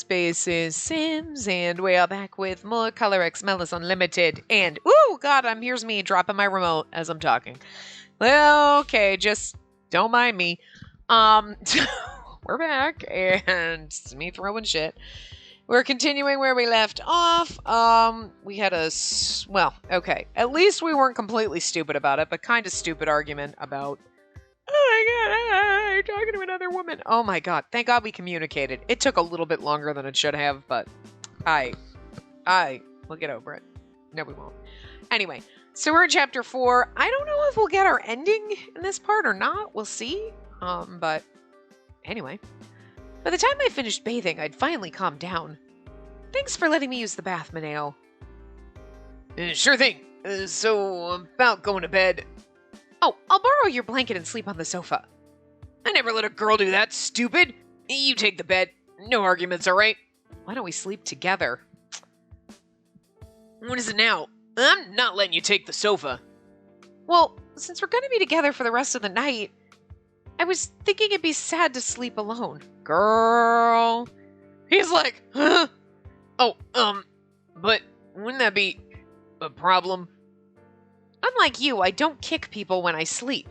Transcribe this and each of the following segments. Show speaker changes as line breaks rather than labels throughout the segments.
Spacey Sims, and we are back with more Color X Malice Unlimited. And, ooh, God, here's me dropping my remote as I'm talking. Well, okay, just don't mind me. We're back, and it's me throwing shit. We're continuing where we left off. We had well, okay. At least we weren't completely stupid about it, but kind of stupid argument about, oh my God, you're talking to another woman. Oh my God, thank God we communicated. It took a little bit longer than it should have, but we'll get over it. No, we won't. Anyway, so we're in chapter 4. I don't know if we'll get our ending in this part or not. We'll see. But anyway. By the time I finished bathing, I'd finally calmed down. Thanks for letting me use the bath, Mineo. Sure thing. So, about going to bed. Oh, I'll borrow your blanket and sleep on the sofa. I never let a girl do that, stupid. You take the bed. No arguments, all right? Why don't we sleep together? What is it now? I'm not letting you take the sofa. Well, since we're going to be together for the rest of the night, I was thinking it'd be sad to sleep alone. Girl. He's like, huh? Oh, but wouldn't that be a problem? Unlike you, I don't kick people when I sleep.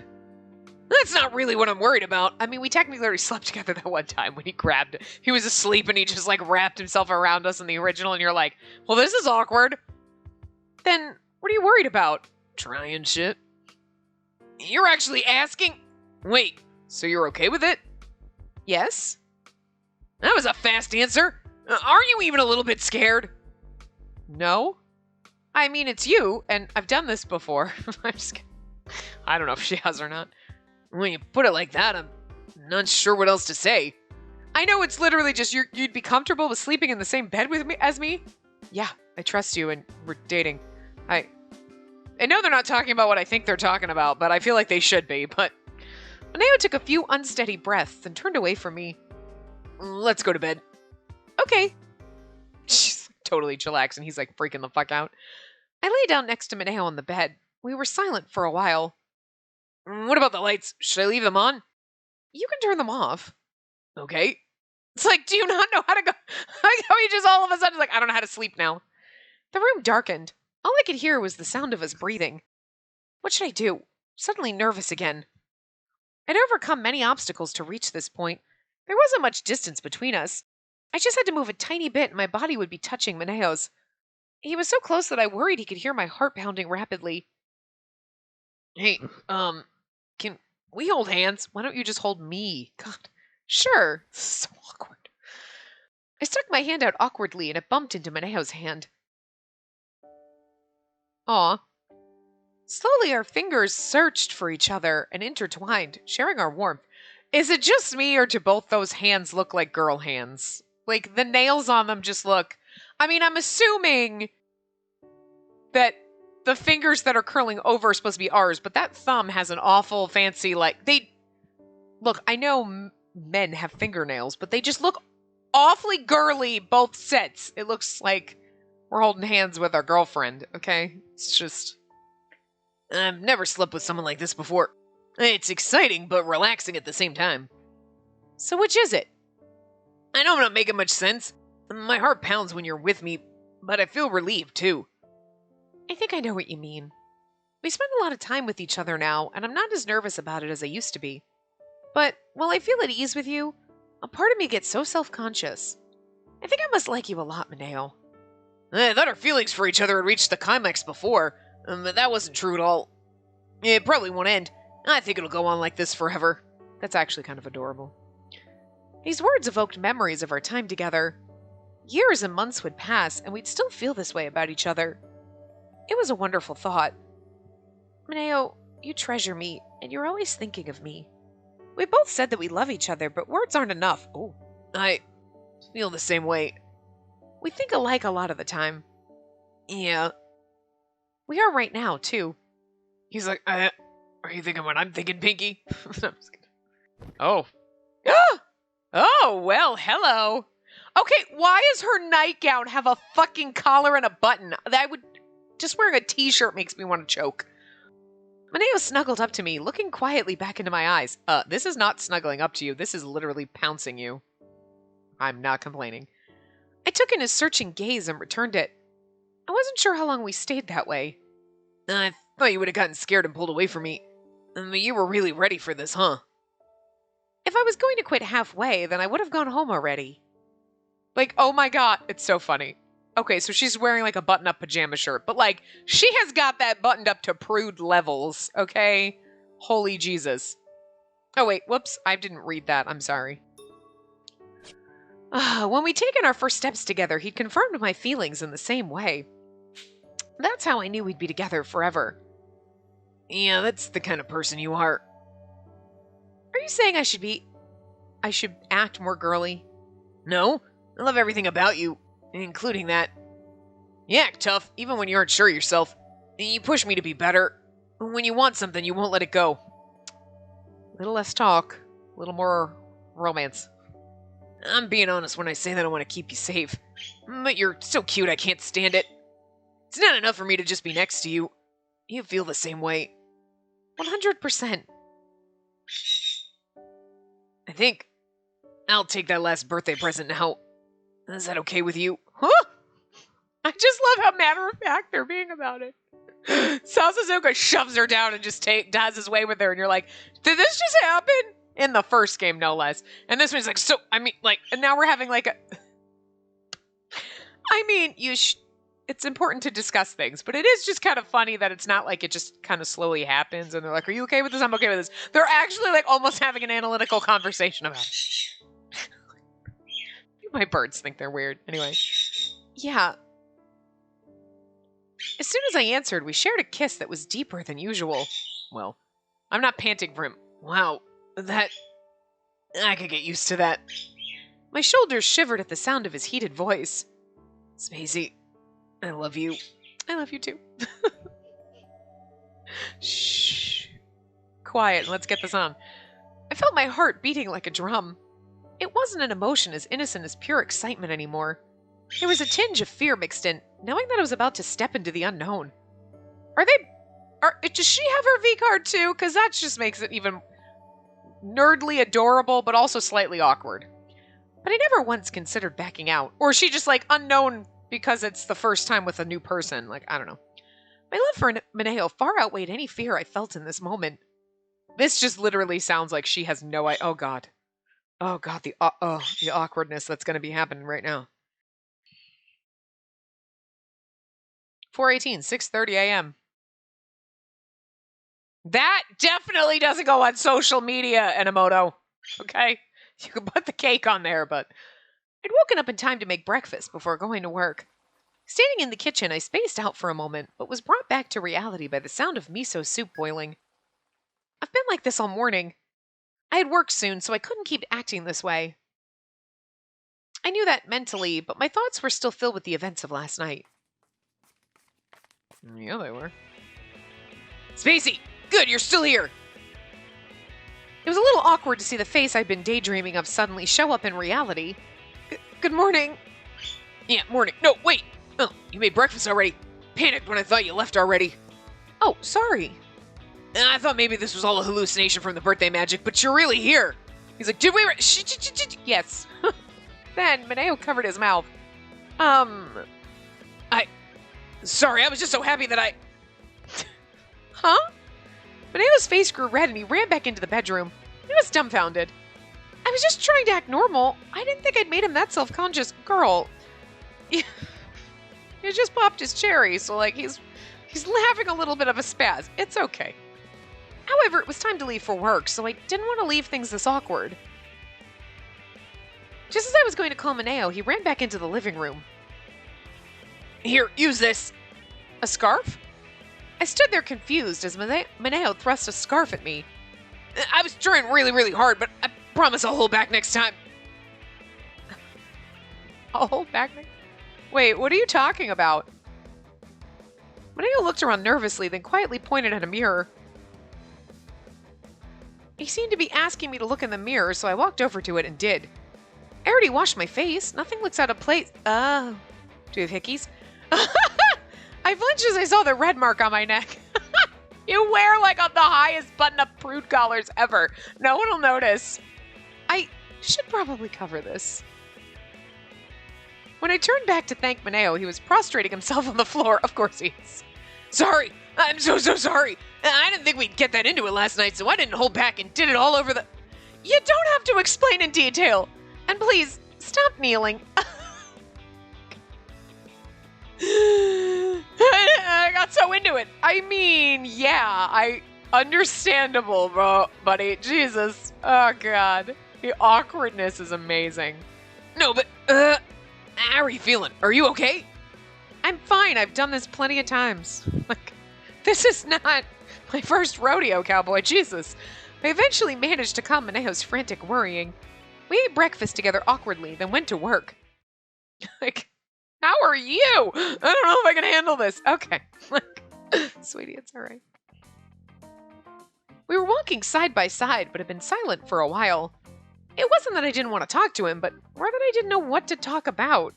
That's not really what I'm worried about. I mean, we technically already slept together that one time when he was asleep and he just like wrapped himself around us in the original and you're like, well, this is awkward. Then what are you worried about? Trying shit. You're actually asking? Wait, so you're okay with it? Yes. That was a fast answer. Are you even a little bit scared? No. I mean, it's you, and I've done this before. I don't know if she has or not. When you put it like that, I'm not sure what else to say. I know it's literally just you'd be comfortable with sleeping in the same bed with me as me? Yeah, I trust you, and we're dating. I know they're not talking about what I think they're talking about, but I feel like they should be, but... Mineo took a few unsteady breaths and turned away from me. Let's go to bed. Okay. She's totally chillaxed and he's like freaking the fuck out. I lay down next to Mineo on the bed. We were silent for a while. What about the lights? Should I leave them on? You can turn them off. Okay. It's like, do you not know how to go? Like how he just all of a sudden is like, I don't know how to sleep now. The room darkened. All I could hear was the sound of us breathing. What should I do? Suddenly nervous again. I'd overcome many obstacles to reach this point. There wasn't much distance between us. I just had to move a tiny bit and my body would be touching Mineo's. He was so close that I worried he could hear my heart pounding rapidly. Hey, can we hold hands? Why don't you just hold me? God, sure. This is so awkward. I stuck my hand out awkwardly and it bumped into Mineo's hand. Aw. Slowly our fingers searched for each other and intertwined, sharing our warmth. Is it just me or do both those hands look like girl hands? Like the nails on them just look... I mean, I'm assuming that the fingers that are curling over are supposed to be ours, but that thumb has an awful fancy, like, look, I know men have fingernails, but they just look awfully girly, both sets. It looks like we're holding hands with our girlfriend, okay? It's just... I've never slept with someone like this before. It's exciting, but relaxing at the same time. So which is it? I know I'm not making much sense. My heart pounds when you're with me, but I feel relieved, too. I think I know what you mean. We spend a lot of time with each other now, and I'm not as nervous about it as I used to be. But while I feel at ease with you, a part of me gets so self-conscious. I think I must like you a lot, Mineo. I thought our feelings for each other had reached the climax before, but that wasn't true at all. It probably won't end. I think it'll go on like this forever. That's actually kind of adorable. These words evoked memories of our time together. Years and months would pass, and we'd still feel this way about each other. It was a wonderful thought. Mineo, you treasure me, and you're always thinking of me. We both said that we love each other, but words aren't enough. Oh, I feel the same way. We think alike a lot of the time. Yeah. We are right now, too. He's like, are you thinking what I'm thinking, Pinky? I'm just kidding. Oh. Oh, well, hello. Okay, why does her nightgown have a fucking collar and a button? Just wearing a t-shirt makes me want to choke. Mineo snuggled up to me, looking quietly back into my eyes. This is not snuggling up to you. This is literally pouncing you. I'm not complaining. I took in his searching gaze and returned it. I wasn't sure how long we stayed that way. I thought you would have gotten scared and pulled away from me. You were really ready for this, huh? If I was going to quit halfway, then I would have gone home already. Like, oh my god, it's so funny. Okay, so she's wearing like a button-up pajama shirt, but like, she has got that buttoned up to prude levels, okay? Holy Jesus. Oh wait, whoops, I didn't read that, I'm sorry. When we'd taken our first steps together, he'd confirmed my feelings in the same way. That's how I knew we'd be together forever. Yeah, that's the kind of person you are. Are you saying I should act more girly? No, I love everything about you, including that. You act tough, even when you aren't sure yourself. You push me to be better. When you want something, you won't let it go. A little less talk, a little more romance. I'm being honest when I say that I want to keep you safe. But you're so cute, I can't stand it. It's not enough for me to just be next to you. You feel the same way. 100%. I think I'll take that last birthday present now. Is that okay with you? Huh? I just love how matter-of-fact they're being about it. Sasuke shoves her down and just does his way with her, and you're like, did this just happen? In the first game, no less. And this one's like, so, I mean, like, and now we're having like a... I mean, it's important to discuss things, but it is just kind of funny that it's not like it just kind of slowly happens, and they're like, are you okay with this? I'm okay with this. They're actually like almost having an analytical conversation about it. My birds think they're weird. Anyway. Yeah. As soon as I answered, we shared a kiss that was deeper than usual. Well, I'm not panting for him. Wow, that... I could get used to that. My shoulders shivered at the sound of his heated voice. Spacey, I love you. I love you too. Shh. Quiet, and let's get this on. I felt my heart beating like a drum. It wasn't an emotion as innocent as pure excitement anymore. There was a tinge of fear mixed in, knowing that I was about to step into the unknown. Does she have her V-card too? Because that just makes it even nerdly adorable, but also slightly awkward. But I never once considered backing out. Or is she just like unknown because it's the first time with a new person? Like, I don't know. My love for Mineo far outweighed any fear I felt in this moment. This just literally sounds like she has no idea. Oh god. Oh god, the awkwardness that's going to be happening right now. 4:18, 6:30 a.m. That definitely doesn't go on social media, Enomoto. Okay? You can put the cake on there, but... I'd woken up in time to make breakfast before going to work. Standing in the kitchen, I spaced out for a moment, but was brought back to reality by the sound of miso soup boiling. I've been like this all morning. I had work soon, so I couldn't keep acting this way. I knew that mentally, but my thoughts were still filled with the events of last night. Yeah, they were. Spacey! Good, you're still here! It was a little awkward to see the face I'd been daydreaming of suddenly show up in reality. Good morning. Yeah, morning. No, wait! Oh, you made breakfast already. Panicked when I thought you left already. Oh, sorry. I thought maybe this was all a hallucination from the birthday magic, but you're really here. He's like, did we... Yes. Then Mineo covered his mouth. Sorry, I was just so happy that I... Huh? Mineo's face grew red and he ran back into the bedroom. He was dumbfounded. I was just trying to act normal. I didn't think I'd made him that self-conscious. Girl. He just popped his cherry, so like he's having a little bit of a spaz. It's okay. However, it was time to leave for work, so I didn't want to leave things this awkward. Just as I was going to call Mineo, he ran back into the living room. Here, use this. A scarf? I stood there confused as Mineo thrust a scarf at me. I was trying really, really hard, but I promise I'll hold back next time. I'll hold back next... Wait, what are you talking about? Mineo looked around nervously, then quietly pointed at a mirror. He seemed to be asking me to look in the mirror, so I walked over to it and did. I already washed my face. Nothing looks out of place. Do you have hickeys? I flinched as I saw the red mark on my neck. You wear like the highest button-up prude collars ever. No one will notice. I should probably cover this. When I turned back to thank Mineo, he was prostrating himself on the floor. Of course he is. Sorry. I'm so sorry. I didn't think we'd get that into it last night, so I didn't hold back and did it all over the... You don't have to explain in detail. And please, stop kneeling. I got so into it. I mean, yeah, understandable, bro, buddy. Jesus. Oh, God. The awkwardness is amazing. No, but, how are you feeling? Are you okay? I'm fine. I've done this plenty of times. Like, this is not my first rodeo, cowboy. Jesus. I eventually managed to calm Mineo's frantic worrying. We ate breakfast together awkwardly, then went to work. Like, how are you? I don't know if I can handle this. Okay. Sweetie, it's all right. We were walking side by side, but had been silent for a while. It wasn't that I didn't want to talk to him, but more that I didn't know what to talk about.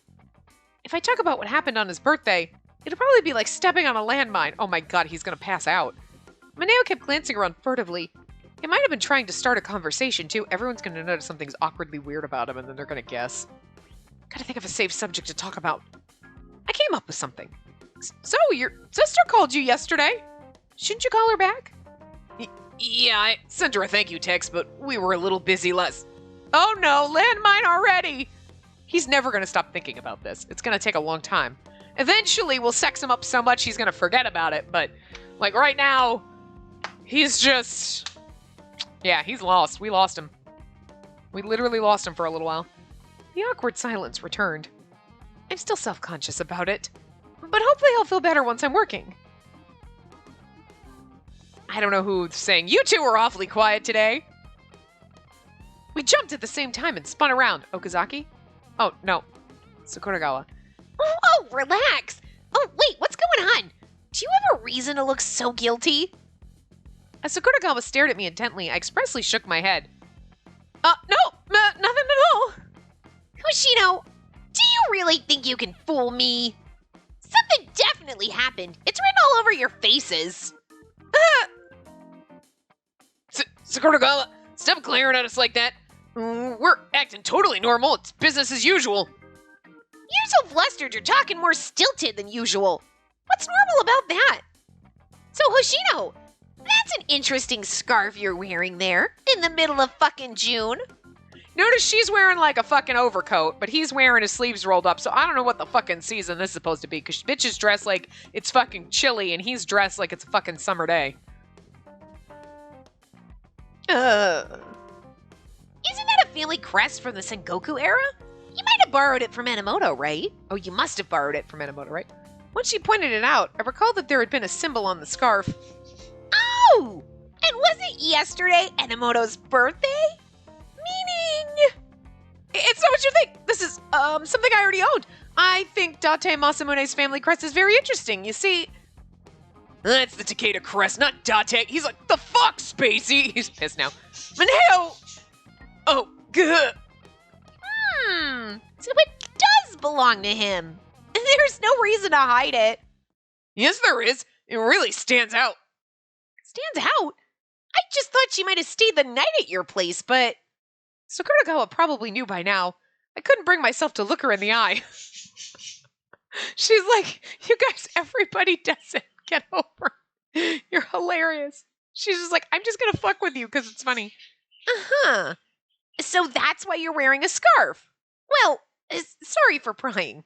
If I talk about what happened on his birthday, it'd probably be like stepping on a landmine. Oh my God, he's going to pass out. Mineo kept glancing around furtively. He might have been trying to start a conversation, too. Everyone's going to notice something's awkwardly weird about him, and then they're going to guess. Gotta think of a safe subject to talk about. I came up with something. So, your sister called you yesterday. Shouldn't you call her back? Yeah, I sent her a thank you text, but we were a little busy last... Oh no, landmine already! He's never going to stop thinking about this. It's going to take a long time. Eventually, we'll sex him up so much he's going to forget about it, but, like, right now, he's just... Yeah, he's lost. We lost him. We literally lost him for a little while. The awkward silence returned. I'm still self-conscious about it, but hopefully I'll feel better once I'm working. I don't know who's saying, you two are awfully quiet today. We jumped at the same time and spun around. Okazaki? Oh, no. Sakuragawa.
Oh, relax. Oh, wait, what's going on? Do you have a reason to look so guilty?
As Sakuragawa stared at me intently, I expressly shook my head. No, nothing at all.
Hoshino, do you really think you can fool me? Something definitely happened. It's written all over your faces.
Sakuragawa, stop glaring at us like that. We're acting totally normal. It's business as usual.
You're so flustered, you're talking more stilted than usual. What's normal about that? So, Hoshino, that's an interesting scarf you're wearing there in the middle of fucking June.
Notice she's wearing like a fucking overcoat, but he's wearing his sleeves rolled up, so I don't know what the fucking season this is supposed to be, because bitch is dressed like it's fucking chilly, and he's dressed like it's a fucking summer day.
Isn't that a family crest from the Sengoku era? You might have borrowed it from Enomoto, right?
Oh, you must have borrowed it from Enomoto, right? Once she pointed it out, I recalled that there had been a symbol on the scarf.
Oh! And wasn't yesterday Enomoto's birthday?
Meaning... It's not what you think! This is, something I already owned. I think Date Masamune's family crest is very interesting. You see... That's the Takeda crest, not Date. He's like, the fuck, Spacey? He's pissed now. Mineo! Oh, good.
So it does belong to him. There's no reason to hide it.
Yes, there is. It really stands out.
Stands out? I just thought she might have stayed the night at your place, but...
Sakuragawa probably knew by now. I couldn't bring myself to look her in the eye. She's like, you guys, everybody does it. Get over it. You're hilarious. She's just like, I'm just gonna fuck with you because it's funny.
Uh-huh. So that's why you're wearing a scarf. Well, sorry for prying.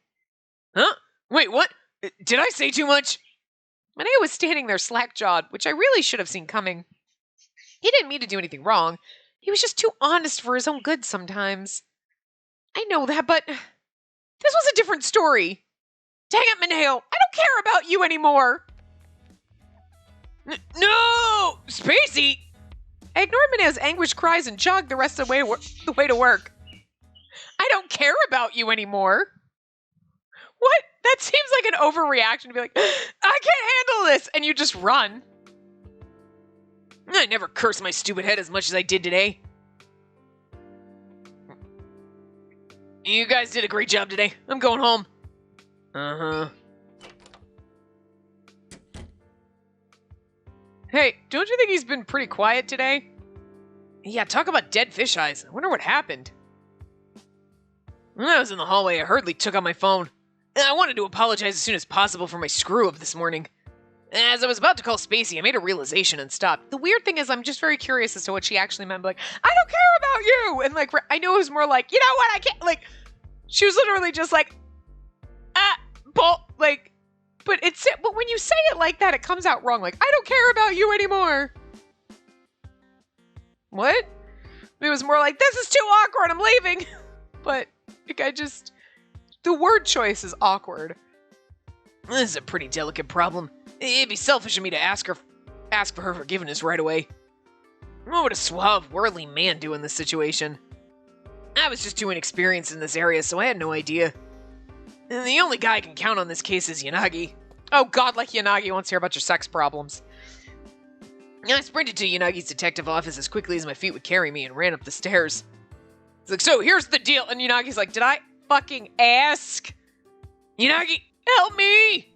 Huh? Wait, what? Did I say too much? Mineo was standing there slack-jawed, which I really should have seen coming. He didn't mean to do anything wrong. He was just too honest for his own good sometimes. I know that, but this was a different story. Dang it, Mineo! I don't care about you anymore! No! Spacey! I ignored Mineo's anguished cries and jogged the rest of the way to work. I don't care about you anymore. What? That seems like an overreaction to be like, I can't handle this, and you just run. I never cursed my stupid head as much as I did today. You guys did a great job today. I'm going home. Uh-huh. Hey, don't you think he's been pretty quiet today? Yeah, talk about dead fish eyes. I wonder what happened. When I was in the hallway, I hurriedly took out my phone. I wanted to apologize as soon as possible for my screw-up this morning. As I was about to call Spacey, I made a realization and stopped. The weird thing is I'm just very curious as to what she actually meant. Like, I don't care about you! And, like, I knew it was more like, you know what, I can't, like, she was literally just like, like, but when you say it like that, it comes out wrong. Like, I don't care about you anymore. What? It was more like, this is too awkward, I'm leaving. But, like, the word choice is awkward. This is a pretty delicate problem. It'd be selfish of me to ask for her forgiveness right away. What would a suave, worldly man do in this situation? I was just too inexperienced in this area, so I had no idea. And the only guy I can count on this case is Yanagi. Oh god, like Yanagi wants to hear about your sex problems. I sprinted to Yanagi's detective office as quickly as my feet would carry me and ran up the stairs. It's like, so here's the deal. And Yanagi's like, did I fucking ask? Yanagi, help me!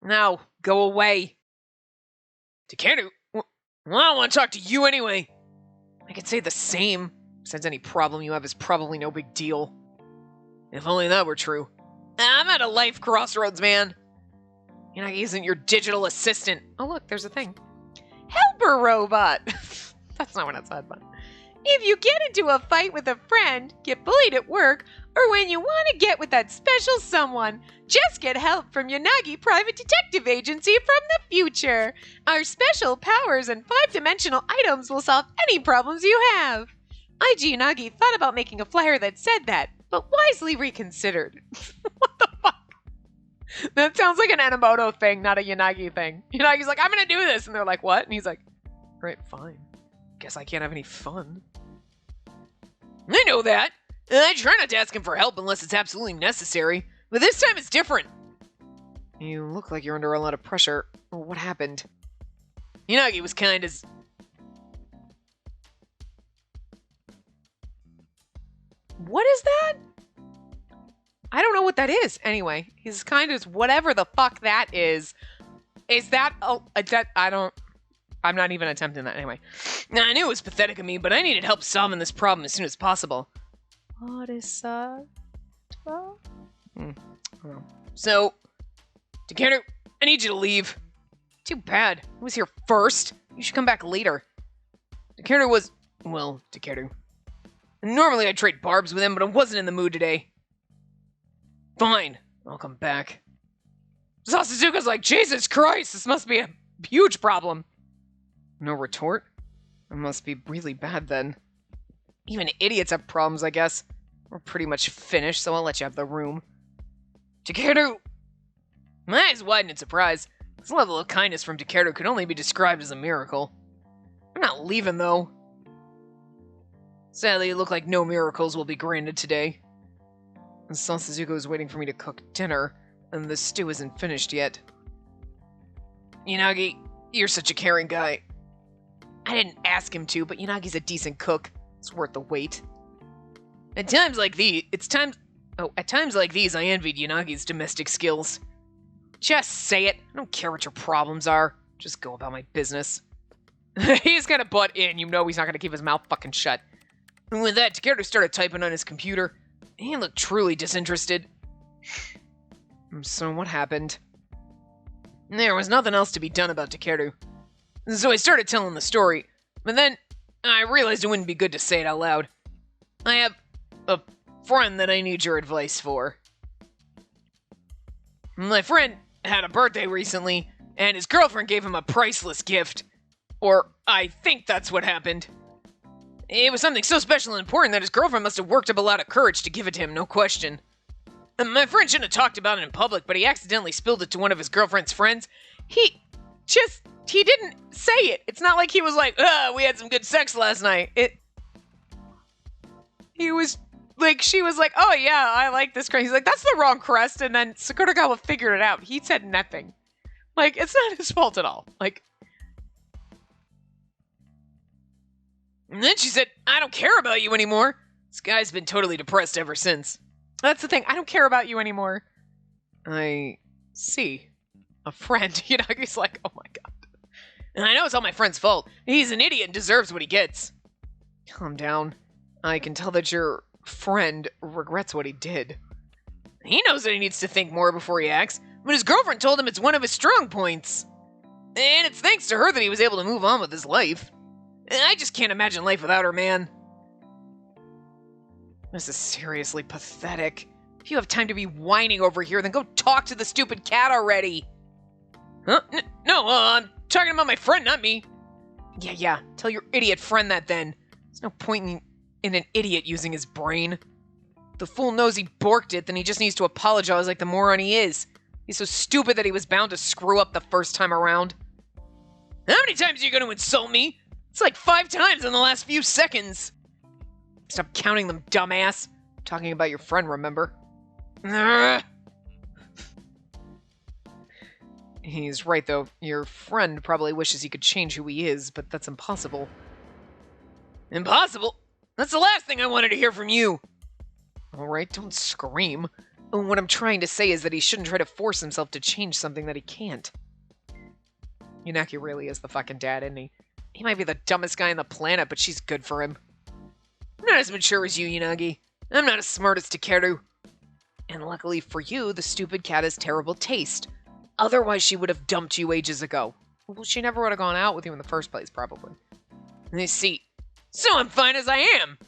Now, go away. Takeru, well, I don't want to talk to you anyway. I could say the same, since any problem you have is probably no big deal. If only that were true. I'm at a life crossroads, man. Yanagi isn't your digital assistant. Oh, look, there's a thing. Helper robot. That's not what it said, but... If you get into a fight with a friend, get bullied at work, or when you want to get with that special someone, just get help from Yanagi Private Detective Agency from the future. Our special powers and 5-dimensional items will solve any problems you have. IG Yanagi thought about making a flyer that said that, but wisely reconsidered. What the fuck? That sounds like an Enomoto thing, not a Yanagi thing. Yanagi's like, I'm gonna do this, and they're like, what? And he's like, right, fine. Guess I can't have any fun. I know that. I try not to ask him for help unless it's absolutely necessary, but this time it's different. You look like you're under a lot of pressure. What happened? Yanagi was kind as... What is that? I don't know what that is. Anyway, he's kind as whatever the fuck that is. Is that I'm not even attempting that anyway. Now, I knew it was pathetic of me, but I needed help solving this problem as soon as possible. What is that? So, Takeru, I need you to leave. Too bad. I was here first. You should come back later. Takeru was... Well, Takeru. Normally I'd trade barbs with him, but I wasn't in the mood today. Fine. I'll come back. Sasuzuka's like, Jesus Christ, this must be a huge problem. No retort? It must be really bad then. Even idiots have problems, I guess. We're pretty much finished, so I'll let you have the room. Takeru! My eyes widened in surprise. This level of kindness from Takeru could only be described as a miracle. I'm not leaving, though. Sadly, it looked like no miracles will be granted today. Sasuzuka was waiting for me to cook dinner, and the stew isn't finished yet. Yanagi, you're such a caring guy. I didn't ask him to, but Yanagi's a decent cook. It's worth the wait. At times like these, I envied Yanagi's domestic skills. Just say it. I don't care what your problems are. Just go about my business. He's gonna butt in. You know he's not gonna keep his mouth fucking shut. And with that, Takeru started typing on his computer. He looked truly disinterested. So what happened? There was nothing else to be done about Takeru. So I started telling the story, but then I realized it wouldn't be good to say it out loud. I have a friend that I need your advice for. My friend had a birthday recently, and his girlfriend gave him a priceless gift. Or I think that's what happened. It was something so special and important that his girlfriend must have worked up a lot of courage to give it to him, no question. My friend shouldn't have talked about it in public, but he accidentally spilled it to one of his girlfriend's friends. He didn't say it. It's not like he was like, we had some good sex last night. He was like, she was like, oh yeah, I like this crest. He's like, that's the wrong crest. And then Sakuragawa figured it out. He said nothing. Like, it's not his fault at all. Like, and then she said, I don't care about you anymore. This guy's been totally depressed ever since. That's the thing. I don't care about you anymore. I see. A friend. You know, he's like, oh my god. And I know it's all my friend's fault. He's an idiot and deserves what he gets. Calm down. I can tell that you're friend regrets what he did. He knows that he needs to think more before he acts, but his girlfriend told him it's one of his strong points. And it's thanks to her that he was able to move on with his life. I just can't imagine life without her, man. This is seriously pathetic. If you have time to be whining over here, then go talk to the stupid cat already. Huh? No, I'm talking about my friend, not me. Yeah. Tell your idiot friend that then. There's no point in an idiot using his brain. The fool knows he borked it, then he just needs to apologize like the moron he is. He's so stupid that he was bound to screw up the first time around. How many times are you going to insult me? It's like 5 times in the last few seconds. Stop counting them, dumbass. I'm talking about your friend, remember? He's right, though. Your friend probably wishes he could change who he is, but that's impossible. Impossible? That's the last thing I wanted to hear from you. Alright, don't scream. What I'm trying to say is that he shouldn't try to force himself to change something that he can't. Yunaki really is the fucking dad, isn't he? He might be the dumbest guy on the planet, but she's good for him. I'm not as mature as you, Unagi. I'm not as smart as Takeru. And luckily for you, the stupid cat has terrible taste. Otherwise, she would have dumped you ages ago. Well, she never would have gone out with you in the first place, probably. I see. So I'm fine as I am.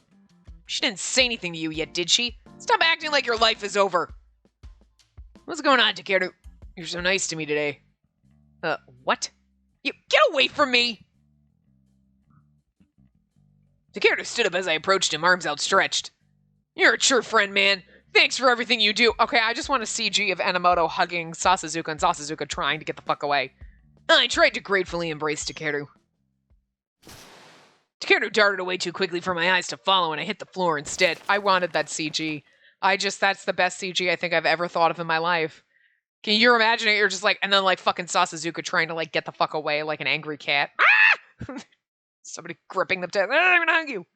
She didn't say anything to you yet, did she? Stop acting like your life is over. What's going on, Takeru? You're so nice to me today. What? You get away from me! Takeru stood up as I approached him, arms outstretched. You're a true friend, man. Thanks for everything you do. Okay, I just want a CG of Enomoto hugging Sasazuka and Sasazuka trying to get the fuck away. I tried to gratefully embrace Takeru. Takeru darted away too quickly for my eyes to follow, and I hit the floor instead. I wanted that CG. That's the best CG I think I've ever thought of in my life. Can you imagine it? You're just like, and then like fucking Sasazuka trying to like get the fuck away like an angry cat. Ah! Somebody gripping them down. I'm gonna hug you.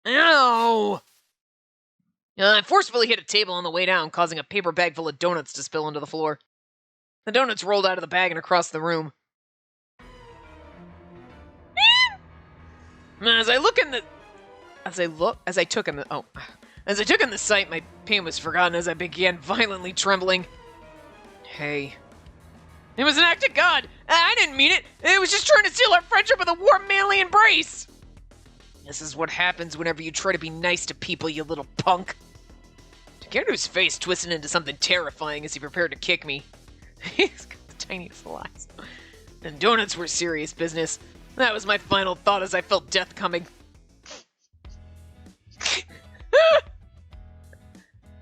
Ow! I forcefully hit a table on the way down, causing a paper bag full of donuts to spill onto the floor. The donuts rolled out of the bag and across the room. As I took in the sight, my pain was forgotten as I began violently trembling. Hey. It was an act of God. I didn't mean it. It was just trying to seal our friendship with a warm, manly embrace. This is what happens whenever you try to be nice to people, you little punk. Takeru's face twisted into something terrifying as he prepared to kick me. He's got the tiniest lies. And donuts were serious business. That was my final thought as I felt death coming.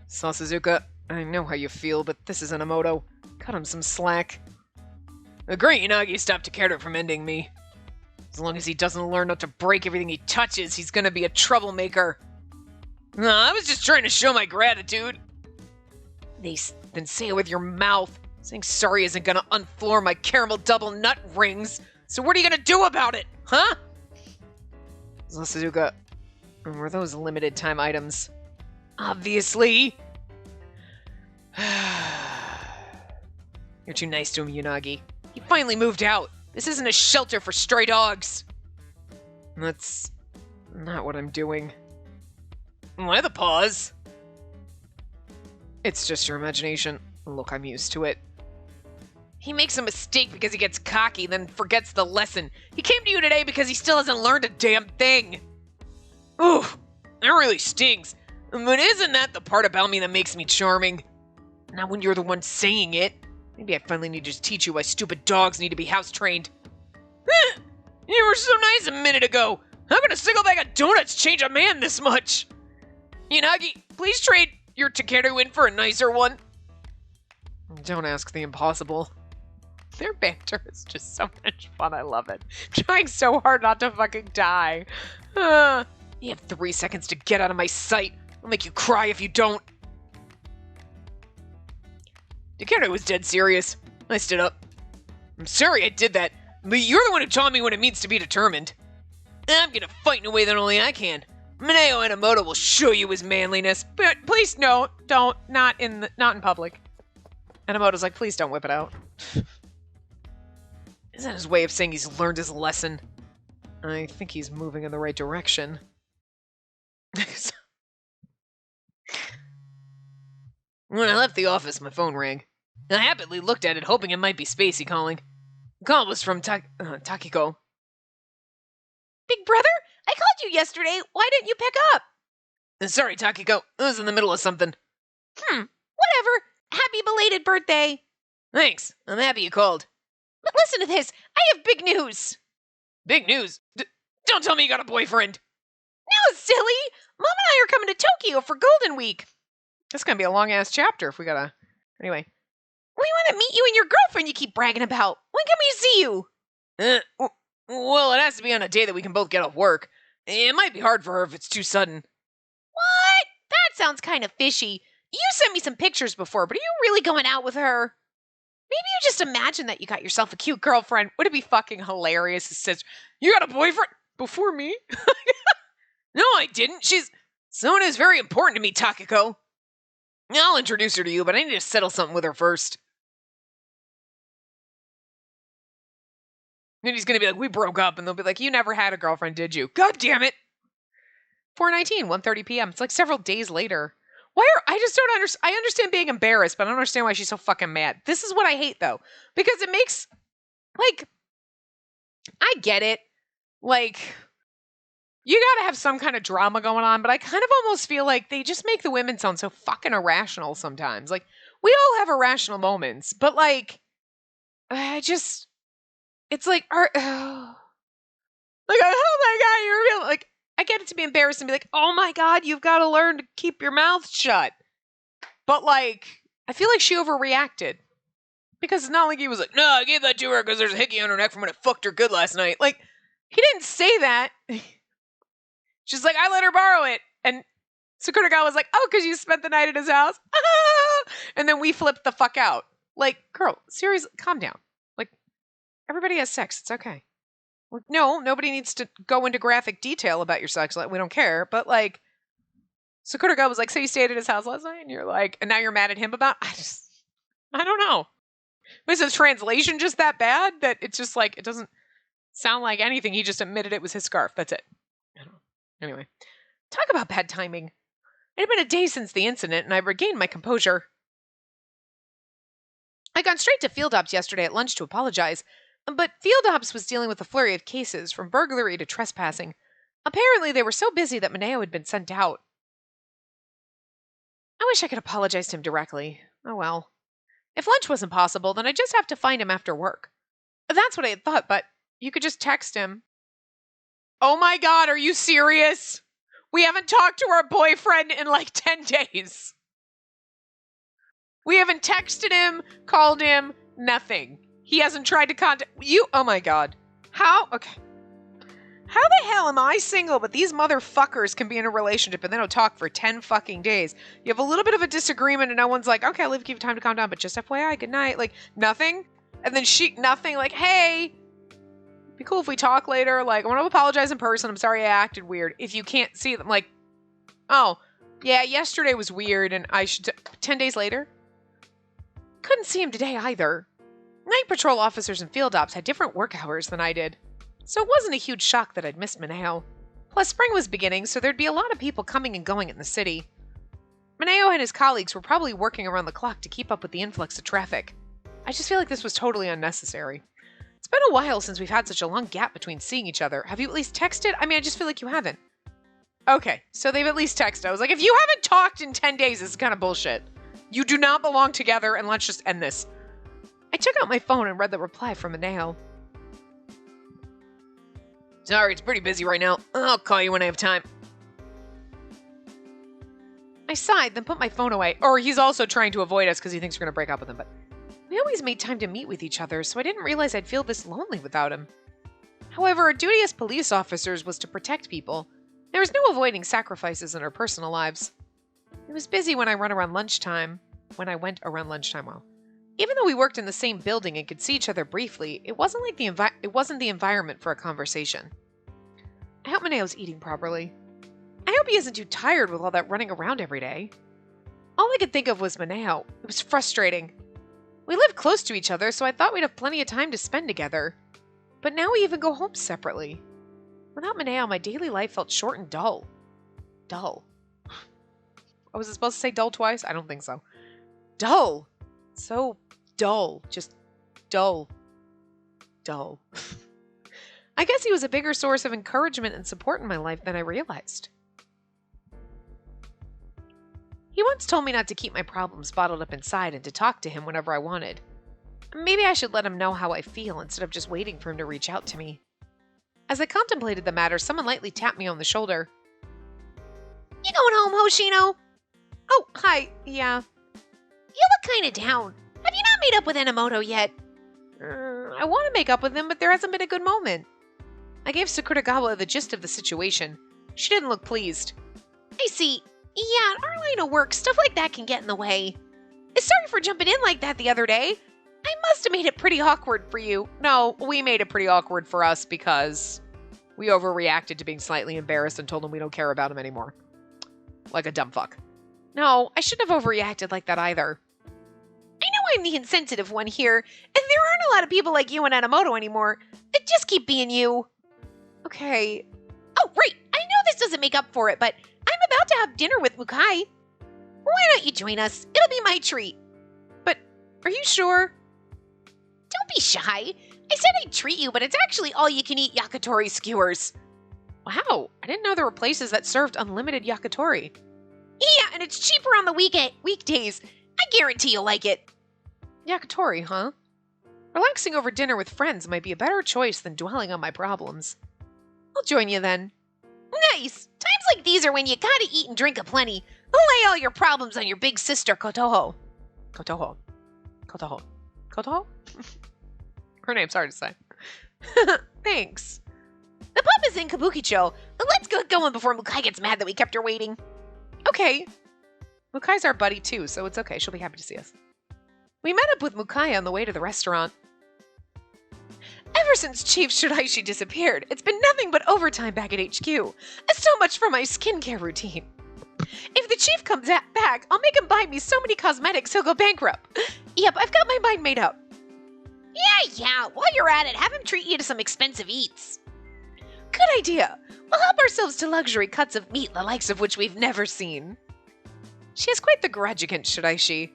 Sasazuka, I know how you feel, but this is Enomoto. Cut him some slack. The great Unagi stopped Takeru from ending me. As long as he doesn't learn not to break everything he touches, he's gonna be a troublemaker. No, I was just trying to show my gratitude. Then say it with your mouth. Saying sorry isn't gonna unfloor my caramel double nut rings. So what are you gonna do about it, huh? Sasazuka, were those limited time items? Obviously. You're too nice to him, Unagi. He finally moved out. This isn't a shelter for stray dogs. That's not what I'm doing. Why the pause? It's just your imagination. Look, I'm used to it. He makes a mistake because he gets cocky, then forgets the lesson. He came to you today because he still hasn't learned a damn thing. Ooh, that really stings. But isn't that the part about me that makes me charming? Not when you're the one saying it. Maybe I finally need to teach you why stupid dogs need to be house-trained. You were so nice a minute ago. How can a single bag of donuts change a man this much? Unagi, please trade your Takeru in for a nicer one. Don't ask the impossible. Their banter is just so much fun. I love it. I'm trying so hard not to fucking die. You have 3 seconds to get out of my sight. I'll make you cry if you don't. Takeru was dead serious. I stood up. I'm sorry I did that, but you're the one who taught me what it means to be determined. I'm gonna fight in a way that only I can. Mineo Enomoto will show you his manliness, but please no, don't, not in public. Enomoto's like, please don't whip it out. Is that his way of saying he's learned his lesson? I think he's moving in the right direction. When I left the office, my phone rang. I happily looked at it, hoping it might be Spacey calling. The call was from Takiko.
Big brother, I called you yesterday. Why didn't you pick up?
Sorry, Takiko. I was in the middle of something.
Whatever. Happy belated birthday.
Thanks. I'm happy you called.
But listen to this. I have big news.
Big news? Don't tell me you got a boyfriend.
No, silly. Mom and I are coming to Tokyo for Golden Week.
This is going to be a long-ass chapter if we gotta... Anyway.
We want to meet you and your girlfriend you keep bragging about. When can we see you?
Well, it has to be on a day that we can both get off work. It might be hard for her if it's too sudden.
What? That sounds kind of fishy. You sent me some pictures before, but are you really going out with her? Maybe you just imagine that you got yourself a cute girlfriend.
Would it be fucking hilarious? It says, you got a boyfriend? Before me? No, I didn't. Someone who's very important to me, Takiko. I'll introduce her to you, but I need to settle something with her first. And he's going to be like, we broke up. And they'll be like, you never had a girlfriend, did you? God damn it. 4:19, 1:30 p.m. It's like several days later. I just don't understand. I understand being embarrassed, but I don't understand why she's so fucking mad. This is what I hate, though. Because it makes, like, I get it. Like, you gotta have some kind of drama going on, but I kind of almost feel like they just make the women sound so fucking irrational sometimes. Like, we all have irrational moments, but, like, it's like, oh my God, you're real. Like, I get it to be embarrassed and be like, oh my God, you've got to learn to keep your mouth shut. But, like, I feel like she overreacted. Because it's not like he was like, no, I gave that to her because there's a hickey on her neck from when I fucked her good last night. Like, he didn't say that. She's like, I let her borrow it. And Sakura was like, oh, because you spent the night at his house? And then we flipped the fuck out. Like, girl, seriously, calm down. Like, everybody has sex. It's okay. Like, no, nobody needs to go into graphic detail about your sex. Like, we don't care. But, like, Sakura was like, so you stayed at his house last night? And you're like, and now you're mad at him about? I don't know. Was the translation just that bad that it's just like, it doesn't sound like anything? He just admitted it was his scarf. That's it. I don't know. Anyway, talk about bad timing. It had been a day since the incident, and I regained my composure. I'd gone straight to Field Ops yesterday at lunch to apologize, but Field Ops was dealing with a flurry of cases, from burglary to trespassing. Apparently, they were so busy that Mineo had been sent out. I wish I could apologize to him directly. Oh well. If lunch wasn't possible, then I'd just have to find him after work. That's what I had thought, but you could just text him. Oh my God, are you serious? We haven't talked to our boyfriend in like 10 days. We haven't texted him, called him, nothing. He hasn't tried to contact you. Oh my God. How? Okay. How the hell am I single, but these motherfuckers can be in a relationship and they don't talk for 10 fucking days? You have a little bit of a disagreement and no one's like, okay, I'll give you time to calm down, but just FYI, good night. Like, nothing. And then nothing, like, hey, be cool if we talk later. Like, I want to apologize in person. I'm sorry I acted weird. If you can't see them, like, oh, yeah, yesterday was weird and 10 days later? Couldn't see him today either. Night patrol officers and field ops had different work hours than I did. So it wasn't a huge shock that I'd missed Mineo. Plus, spring was beginning, so there'd be a lot of people coming and going in the city. Mineo and his colleagues were probably working around the clock to keep up with the influx of traffic. I just feel like this was totally unnecessary. It's been a while since we've had such a long gap between seeing each other. Have you at least texted? I mean, I just feel like you haven't. Okay, so they've at least texted. I was like, if you haven't talked in 10 days, this is kind of bullshit. You do not belong together, and let's just end this. I took out my phone and read the reply from Mineo. Sorry, it's pretty busy right now. I'll call you when I have time. I sighed, then put my phone away. Or he's also trying to avoid us because he thinks we're going to break up with him. But we always made time to meet with each other, so I didn't realize I'd feel this lonely without him. However, our duty as police officers was to protect people. There was no avoiding sacrifices in our personal lives. It was busy when I went around lunchtime. Well, even though we worked in the same building and could see each other briefly, it wasn't like it wasn't the environment for a conversation. I hope Mineo's eating properly. I hope he isn't too tired with all that running around every day. All I could think of was Mineo. It was frustrating. We lived close to each other, so I thought we'd have plenty of time to spend together. But now we even go home separately. Without Mineo, my daily life felt short and dull. Dull. Was I supposed to say dull twice? I don't think so. dull. So dull. Just dull. Dull. I guess he was a bigger source of encouragement and support in my life than I realized. He once told me not to keep my problems bottled up inside and to talk to him whenever I wanted. Maybe I should let him know how I feel instead of just waiting for him to reach out to me. As I contemplated the matter, someone lightly tapped me on the shoulder.
You going home, Hoshino?
Oh, hi. Yeah.
You look kinda down. Have you not made up with Enomoto yet?
I want to make up with him, but there hasn't been a good moment. I gave Sakuragawa the gist of the situation. She didn't look pleased.
I see. Yeah, in our line of work, stuff like that can get in the way. Sorry for jumping in like that the other day. I must have made it pretty awkward for you.
No, we made it pretty awkward for us because we overreacted to being slightly embarrassed and told him we don't care about him anymore. Like a dumb fuck. No, I shouldn't have overreacted like that either.
I know I'm the insensitive one here, and there aren't a lot of people like you and Enomoto anymore. Just keep being you.
Okay.
Oh, right. I know this doesn't make up for it, but I'm about to have dinner with Mukai. Why don't you join us? It'll be my treat.
But are you sure?
Don't be shy. I said I'd treat you, but it's actually all-you-can-eat yakitori skewers.
Wow, I didn't know there were places that served unlimited yakitori.
Yeah, and it's cheaper on the weekdays. I guarantee you'll like it.
Yakitori, huh? Relaxing over dinner with friends might be a better choice than dwelling on my problems. I'll join you then.
Nice. Times like these are when you gotta eat and drink aplenty. Lay all your problems on your big sister, Kotoho.
Kotoho. Kotoho. Kotoho? Her name's hard to say. Thanks.
The pub is in Kabukicho. Let's get going before Mukai gets mad that we kept her waiting.
Okay. Mukai's our buddy too, so it's okay. She'll be happy to see us. We met up with Mukai on the way to the restaurant. Ever since Chief Shiraishi disappeared, it's been nothing but overtime back at HQ. So much for my skincare routine. If the chief comes back, I'll make him buy me so many cosmetics he'll go bankrupt. Yep, I've got my mind made up.
Yeah. While you're at it, have him treat you to some expensive eats.
Good idea. We'll help ourselves to luxury cuts of meat the likes of which we've never seen. She has quite the grudge against Shiraishi.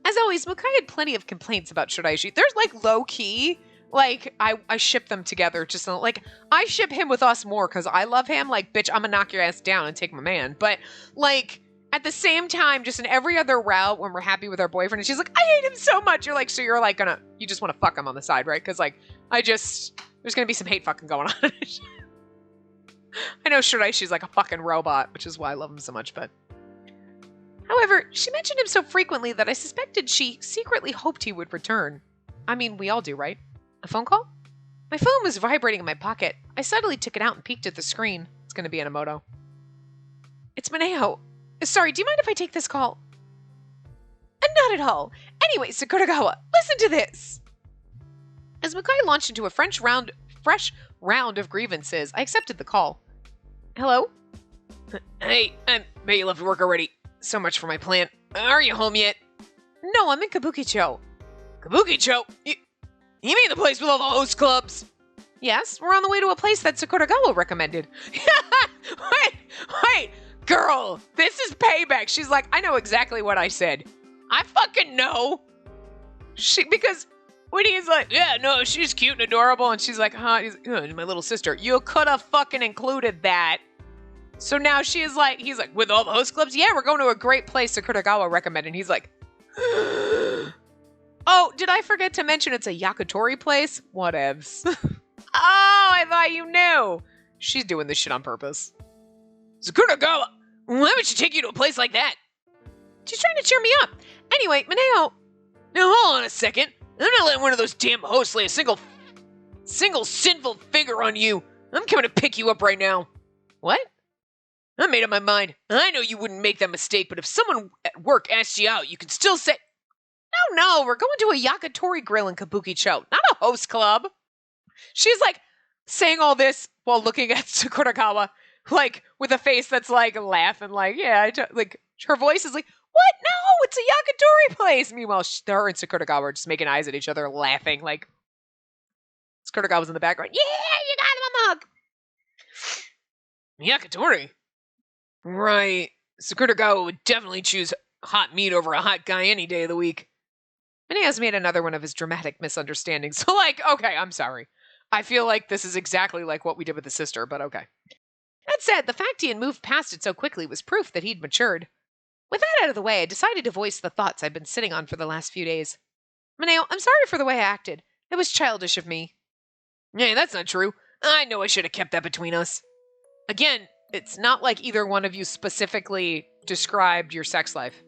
As always, Mukai had plenty of complaints about Shiraishi. There's like low-key, like, I ship them together. Just like, I ship him with us more because I love him. Like, bitch, I'm gonna knock your ass down and take my man. But, like, at the same time, just in every other route when we're happy with our boyfriend, and she's like, I hate him so much. You're like, so you're like you just want to fuck him on the side, right? Because, like, there's gonna be some hate fucking going on. I know Shiraishi's like a fucking robot, which is why I love him so much, but... However, she mentioned him so frequently that I suspected she secretly hoped he would return. I mean, we all do, right? A phone call? My phone was vibrating in my pocket. I suddenly took it out and peeked at the screen. It's going to be Enomoto. It's Mineo. Sorry, do you mind if I take this call? Not at all. Anyway, Sakuragawa, listen to this. As Mukai launched into a fresh round of grievances, I accepted the call. Hello? Hey, I bet you left work already. So much for my plan. Are you home yet? No, I'm in Kabukicho. Kabukicho? You mean the place with all the host clubs? Yes, we're on the way to a place that Sakuragawa recommended. Wait, girl, this is payback. She's like, I know exactly what I said. I fucking know. Because when he's like, yeah, no, she's cute and adorable, and she's like, huh, he's my little sister. You could have fucking included that. So now he's like, with all the host clubs? Yeah, we're going to a great place Sakuragawa recommended. And he's like, oh, did I forget to mention it's a yakitori place? Whatevs. Oh, I thought you knew. She's doing this shit on purpose. Sakuragawa, why would she take you to a place like that? She's trying to cheer me up. Anyway, Mineo. Now, hold on a second. I'm not letting one of those damn hosts lay a single sinful finger on you. I'm coming to pick you up right now. What? I made up my mind. I know you wouldn't make that mistake, but if someone at work asked you out, you could still say, no, we're going to a yakitori grill in Kabukicho, not a host club. She's like saying all this while looking at Sakuragawa, like with a face that's like laughing, like, yeah, like her voice is like, what? No, it's a yakitori place. Meanwhile, her and Sakuragawa are just making eyes at each other, laughing, like Sakuragawa's in the background. Yeah, you got him a mug. Yakitori? Right. Sakuragawa would definitely choose hot meat over a hot guy any day of the week. Menea's made another one of his dramatic misunderstandings. So, okay, I'm sorry. I feel like this is exactly like what we did with the sister, but okay. That said, the fact he had moved past it so quickly was proof that he'd matured. With that out of the way, I decided to voice the thoughts I'd been sitting on for the last few days. Meneo, I'm sorry for the way I acted. It was childish of me. Hey, that's not true. I know I should have kept that between us. Again, it's not like either one of you specifically described your sex life.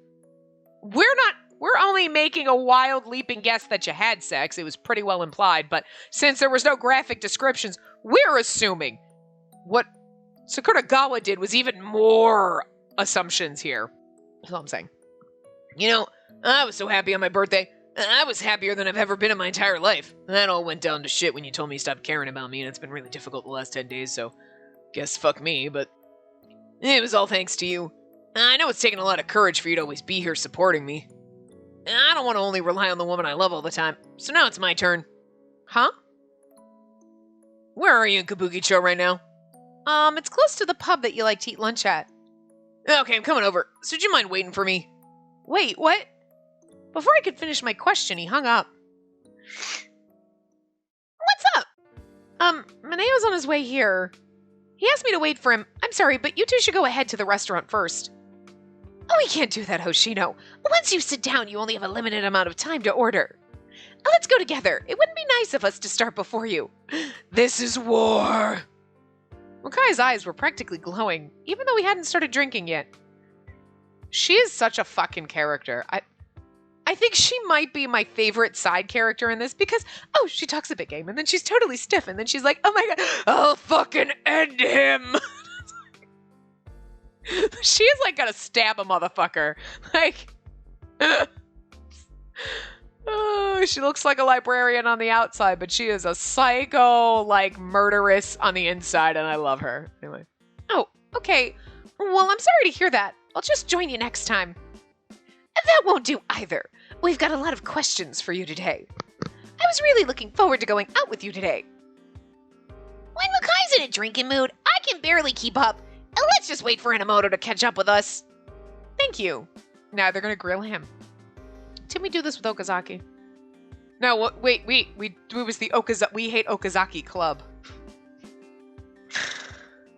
We're only making a wild leaping guess that you had sex. It was pretty well implied, but since there was no graphic descriptions, we're assuming. What Sakuragawa did was even more assumptions here. That's all I'm saying. You know, I was so happy on my birthday. I was happier than I've ever been in my entire life. That all went down to shit when you told me you stopped caring about me, and it's been really difficult the last 10 days, so guess fuck me, but it was all thanks to you. I know it's taken a lot of courage for you to always be here supporting me. I don't want to only rely on the woman I love all the time, so now it's my turn. Huh? Where are you in Kabukicho right now? It's close to the pub that you like to eat lunch at. Okay, I'm coming over, so would you mind waiting for me? Wait, what? Before I could finish my question, he hung up. What's up? Meneo's on his way here. He asked me to wait for him. I'm sorry, but you two should go ahead to the restaurant first. Oh, we can't do that, Hoshino. Once you sit down, you only have a limited amount of time to order. Let's go together. It wouldn't be nice of us to start before you. This is war. Mukai's eyes were practically glowing, even though he hadn't started drinking yet. She is such a fucking character. I think she might be my favorite side character in this because, she talks a big game, and then she's totally stiff, and then she's like, oh my god, I'll fucking end him. She is like gonna stab a motherfucker. Like, she looks like a librarian on the outside, but she is a psycho, like, murderess on the inside, and I love her. Anyway. Oh, okay. Well, I'm sorry to hear that. I'll just join you next time. That won't do either. We've got a lot of questions for you today. I was really looking forward to going out with you today. When Makai's in a drinking mood, I can barely keep up. Let's just wait for Inamoto to catch up with us. Thank you. Now they're gonna grill him. Didn't we do this with Okazaki? No, wait, it was the We Hate Okazaki Club.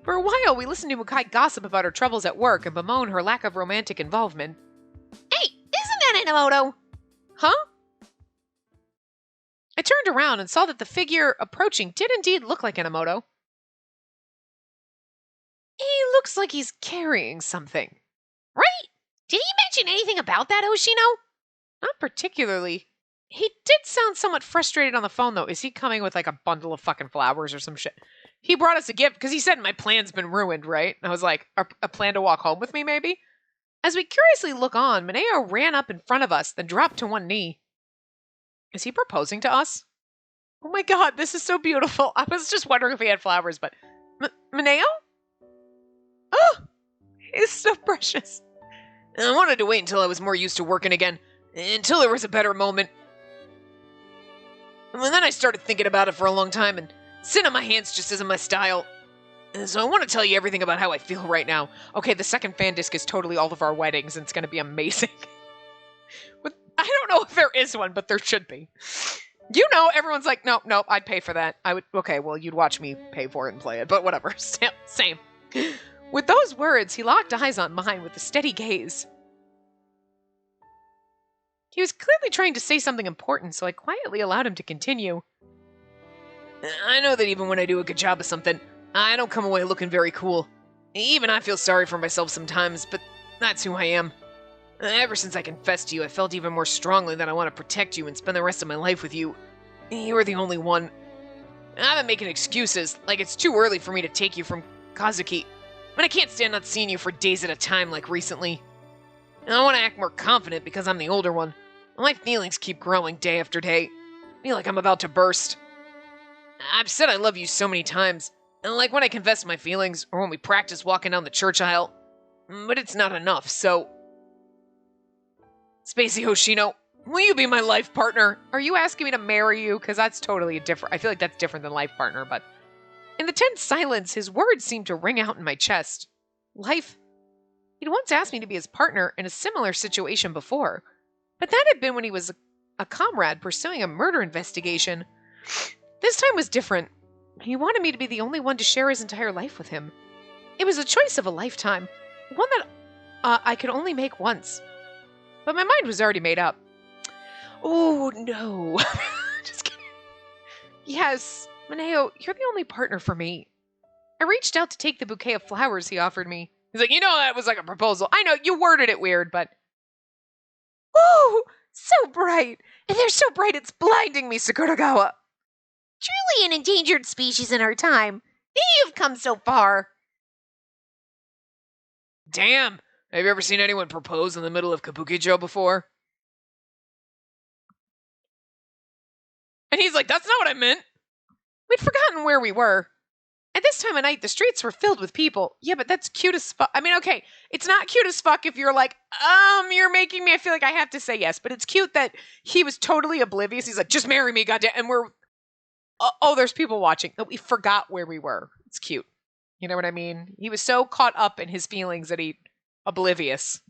For a while, we listened to Mukai gossip about her troubles at work and bemoan her lack of romantic involvement. Hey, isn't that Inamoto? Huh? I turned around and saw that the figure approaching did indeed look like Inamoto. He looks like he's carrying something. Right? Did he mention anything about that, Hoshino? Not particularly. He did sound somewhat frustrated on the phone, though. Is he coming with, like, a bundle of fucking flowers or some shit? He brought us a gift, because he said my plan's been ruined, right? And I was like, a plan to walk home with me, maybe? As we curiously look on, Mineo ran up in front of us, then dropped to one knee. Is he proposing to us? Oh my god, this is so beautiful. I was just wondering if he had flowers, but... Mineo? Oh! He's so precious. I wanted to wait until I was more used to working again. Until there was a better moment. And then I started thinking about it for a long time, and sitting on my hands just isn't my style. So I want to tell you everything about how I feel right now. Okay, the second fan disc is totally all of our weddings, and it's going to be amazing. But I don't know if there is one, but there should be. You know, everyone's like, nope, I'd pay for that. I would, okay, well, you'd watch me pay for it and play it, but whatever, same. With those words, he locked eyes on mine with a steady gaze. He was clearly trying to say something important, so I quietly allowed him to continue. I know that even when I do a good job of something, I don't come away looking very cool. Even I feel sorry for myself sometimes, but that's who I am. Ever since I confessed to you, I felt even more strongly that I want to protect you and spend the rest of my life with you. You are the only one. I've been making excuses, like it's too early for me to take you from Kazuki, but I can't stand not seeing you for days at a time like recently. I want to act more confident because I'm the older one. My feelings keep growing day after day. I feel like I'm about to burst. I've said I love you so many times, and like when I confess my feelings, or when we practice walking down the church aisle, but it's not enough, so... Spacey Hoshino, will you be my life partner? Are you asking me to marry you? Because that's totally different. I feel like that's different than life partner, but... In the tense silence, his words seemed to ring out in my chest. Life He'd once asked me to be his partner in a similar situation before, but that had been when he was a comrade pursuing a murder investigation. This time was different. He wanted me to be the only one to share his entire life with him. It was a choice of a lifetime, one that I could only make once. But my mind was already made up. Oh, no. Just kidding. Yes, Mineo, you're the only partner for me. I reached out to take the bouquet of flowers he offered me. He's like, that was like a proposal. I know, you worded it weird, but... Oh, so bright. And they're so bright it's blinding me, Sakuragawa.
Truly an endangered species in our time. You've come so far.
Damn. Have you ever seen anyone propose in the middle of Kabukicho before? And he's like, that's not what I meant. We'd forgotten where we were. At this time of night, the streets were filled with people. Yeah, but that's cute as fuck. I mean, okay, it's not cute as fuck if you're like, you're making me, I feel like I have to say yes. But it's cute that he was totally oblivious. He's like, just marry me, goddamn. And we're, there's people watching. We forgot where we were. It's cute. You know what I mean? He was so caught up in his feelings that he, oblivious.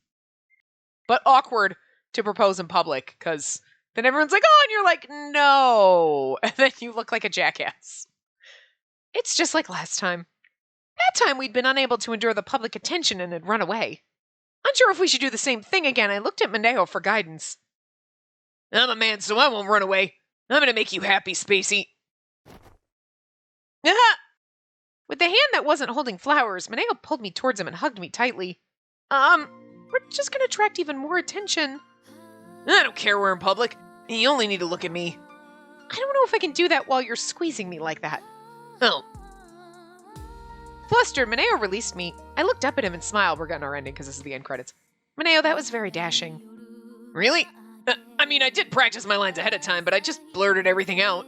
But awkward to propose in public, because then everyone's like, oh, and you're like, no. And then you look like a jackass. It's just like last time. That time we'd been unable to endure the public attention and had run away. Unsure if we should do the same thing again, I looked at Mending for guidance. I'm a man, so I won't run away. I'm gonna make you happy, Spacey. With the hand that wasn't holding flowers, Mending pulled me towards him and hugged me tightly. We're just gonna attract even more attention. I don't care we're in public. You only need to look at me. I don't know if I can do that while you're squeezing me like that. Oh. Flustered, Mineo released me. I looked up at him and smiled. We're getting our ending because this is the end credits. Mineo, that was very dashing. Really? I mean, I did practice my lines ahead of time, but I just blurted everything out.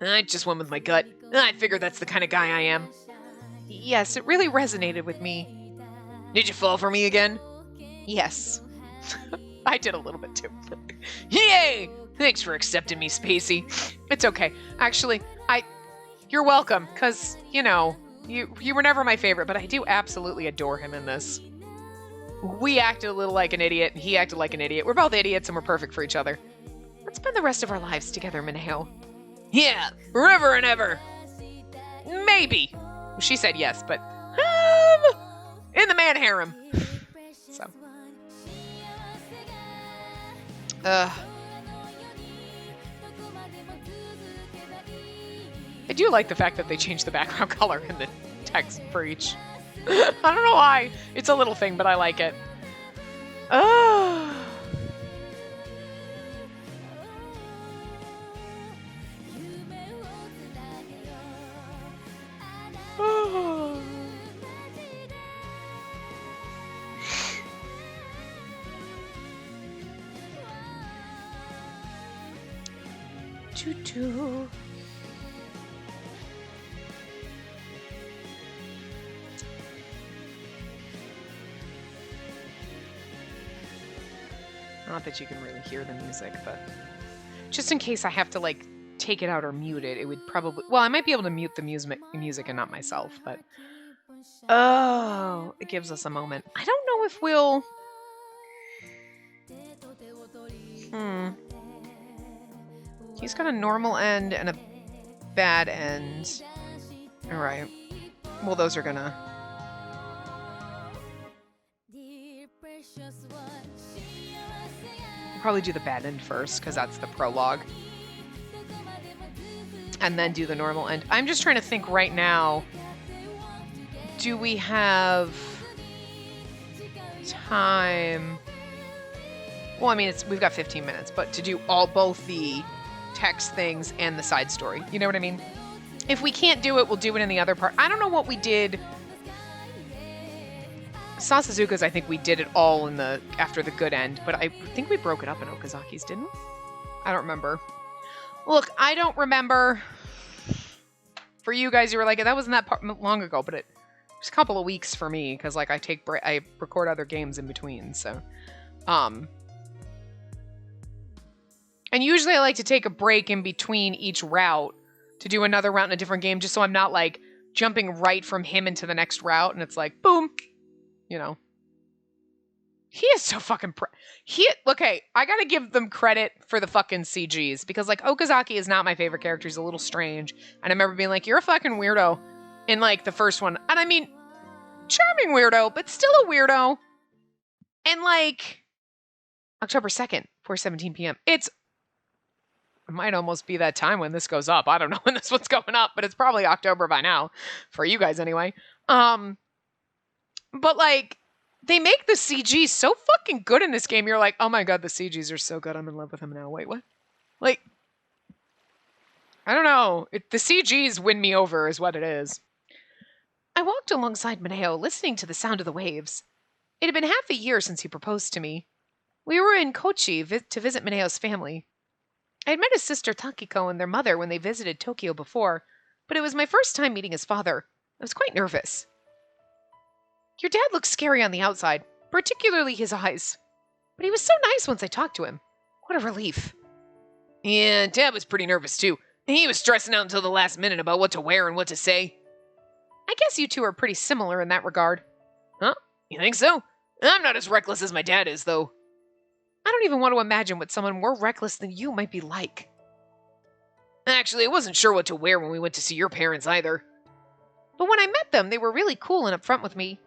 I just went with my gut. I figured that's the kind of guy I am. Yes, it really resonated with me. Did you fall for me again? Yes. I did a little bit too. Yay! Thanks for accepting me, Spacey. It's okay. Actually, you're welcome, because, you were never my favorite, but I do absolutely adore him in this. We acted a little like an idiot, and he acted like an idiot. We're both idiots, and we're perfect for each other. Let's spend the rest of our lives together, Mineo. Yeah, forever and ever. Maybe. She said yes, but in the man harem. So. I do like the fact that they changed the background color in the text for each. I don't know why. It's a little thing, but I like it. Oh. Oh. Choo-choo. Not that you can really hear the music, but just in case I have to, take it out or mute it, it would probably... Well, I might be able to mute the music and not myself, but... Oh, it gives us a moment. I don't know if we'll... He's got a normal end and a bad end. Alright. Well, those are gonna... Probably do the bad end first, because that's the prologue. And then do the normal end. I'm just trying to think right now. Do we have time? Well, I mean, we've got 15 minutes, but to do both the text things and the side story. You know what I mean? If we can't do it, we'll do it in the other part. I don't know what we did. Sasazuka's, I think we did it all after the good end, but I think we broke it up in Okazaki's, didn't we? I don't remember. Look, I don't remember. For you guys, you were like, that wasn't that long ago, but it was a couple of weeks for me, because I record other games in between, so. And usually I like to take a break in between each route to do another route in a different game, just so I'm not, jumping right from him into the next route, and it's like, boom. you know. He is so fucking okay, I gotta give them credit for the fucking CGs, because, like, Okazaki is not my favorite character. He's a little strange. And I remember being like, you're a fucking weirdo in, like, the first one. And I mean, charming weirdo, but still a weirdo. And, like, October 2nd, 4:17 p.m. It might almost be that time when this goes up. I don't know when this one's going up, but it's probably October by now. For you guys, anyway. But, like, they make the CG so fucking good in this game. You're like, oh my god, the CGs are so good. I'm in love with him now. Wait, what? Like, I don't know. The CGs win me over is what it is. I walked alongside Mineo, listening to the sound of the waves. It had been half a year since he proposed to me. We were in Kochi to visit Mineo's family. I had met his sister Takiko and their mother when they visited Tokyo before, but it was my first time meeting his father. I was quite nervous. Your dad looks scary on the outside, particularly his eyes. But he was so nice once I talked to him. What a relief. Yeah, Dad was pretty nervous too. He was stressing out until the last minute about what to wear and what to say. I guess you two are pretty similar in that regard. Huh? You think so? I'm not as reckless as my dad is, though. I don't even want to imagine what someone more reckless than you might be like. Actually, I wasn't sure what to wear when we went to see your parents either. But when I met them, they were really cool and upfront with me.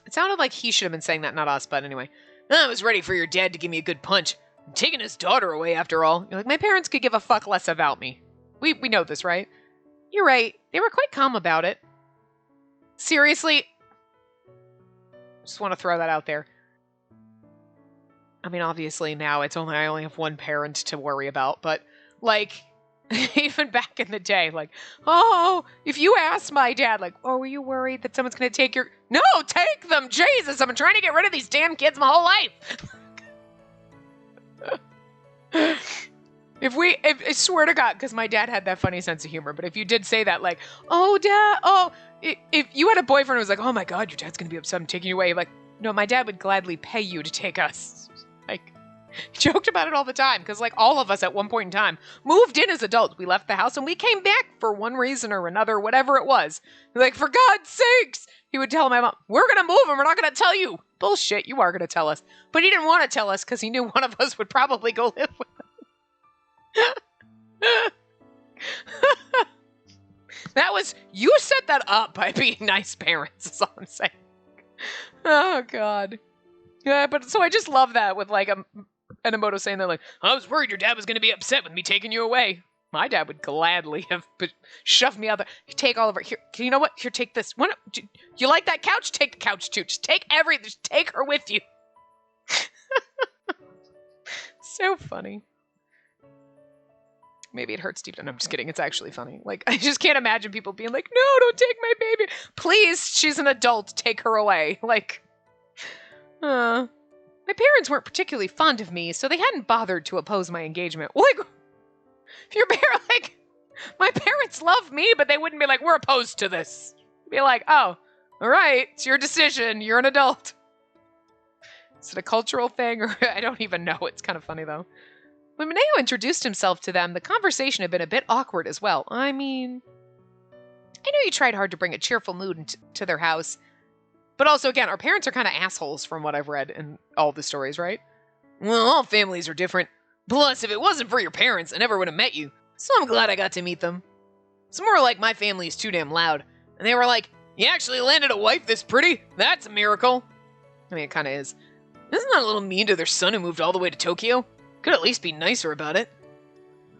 It sounded like he should have been saying that, not us, but anyway. I was ready for your dad to give me a good punch. I'm taking his daughter away, after all. You're like, my parents could give a fuck less about me. We know this, right? You're right. They were quite calm about it. Seriously? Just want to throw that out there. I mean, obviously now I only have one parent to worry about, but, like, even back in the day, like, oh, if you asked my dad, like, oh, were you worried that someone's going to take your... No, take them! Jesus, I've been trying to get rid of these damn kids my whole life! I swear to God, because my dad had that funny sense of humor, but if you did say that, like, oh, Dad, if you had a boyfriend who was like, oh my God, your dad's going to be upset, I'm taking you away, like, no, my dad would gladly pay you to take us. Like, he joked about it all the time, because, like, all of us at one point in time moved in as adults. We left the house and we came back for one reason or another, whatever it was. Like, for God's sakes, he would tell my mom, we're going to move and we're not going to tell you. Bullshit, you are going to tell us. But he didn't want to tell us because he knew one of us would probably go live with him. That was, you set that up by being nice parents, is all I'm saying. Oh, God. Yeah, but so I just love that with, like, Enomoto saying that, like, I was worried your dad was going to be upset with me taking you away. My dad would gladly have shoved me out there. Take all of her. Here, you know what? Here, take this. Do you like that couch? Take the couch, too. Just take just take her with you. So funny. Maybe it hurts deep down. I'm just kidding. It's actually funny. Like, I just can't imagine people being like, no, don't take my baby. Please, she's an adult. Take her away. Like, my parents weren't particularly fond of me, so they hadn't bothered to oppose my engagement. Like, if your parent, like, my parents love me, but they wouldn't be like, we're opposed to this. Be like, oh, all right, it's your decision. You're an adult. Is it a cultural thing, or I don't even know. It's kind of funny, though. When Mineo introduced himself to them, the conversation had been a bit awkward as well. I mean, I know you tried hard to bring a cheerful mood to their house, but also, again, our parents are kind of assholes from what I've read in all the stories, right? Well, all families are different. Plus, if it wasn't for your parents, I never would have met you, so I'm glad I got to meet them. It's more like my family is too damn loud, and they were like, you actually landed a wife this pretty? That's a miracle. I mean, it kind of is. Isn't that a little mean to their son who moved all the way to Tokyo? Could at least be nicer about it.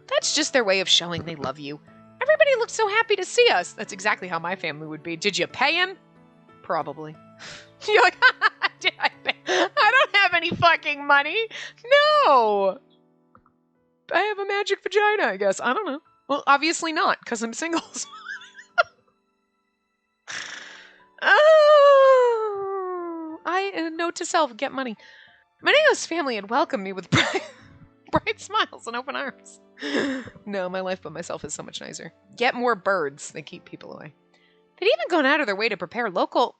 That's just their way of showing they love you. Everybody looked so happy to see us. That's exactly how my family would be. Did you pay him? Probably. You're like, did I pay? I don't have any fucking money. No. I have a magic vagina, I guess. I don't know. Well, obviously not, because I'm single. Oh, note to self, get money. Mineo's family had welcomed me with bright smiles and open arms. No, my life by myself is so much nicer. Get more birds. They keep people away. They'd even gone out of their way to prepare local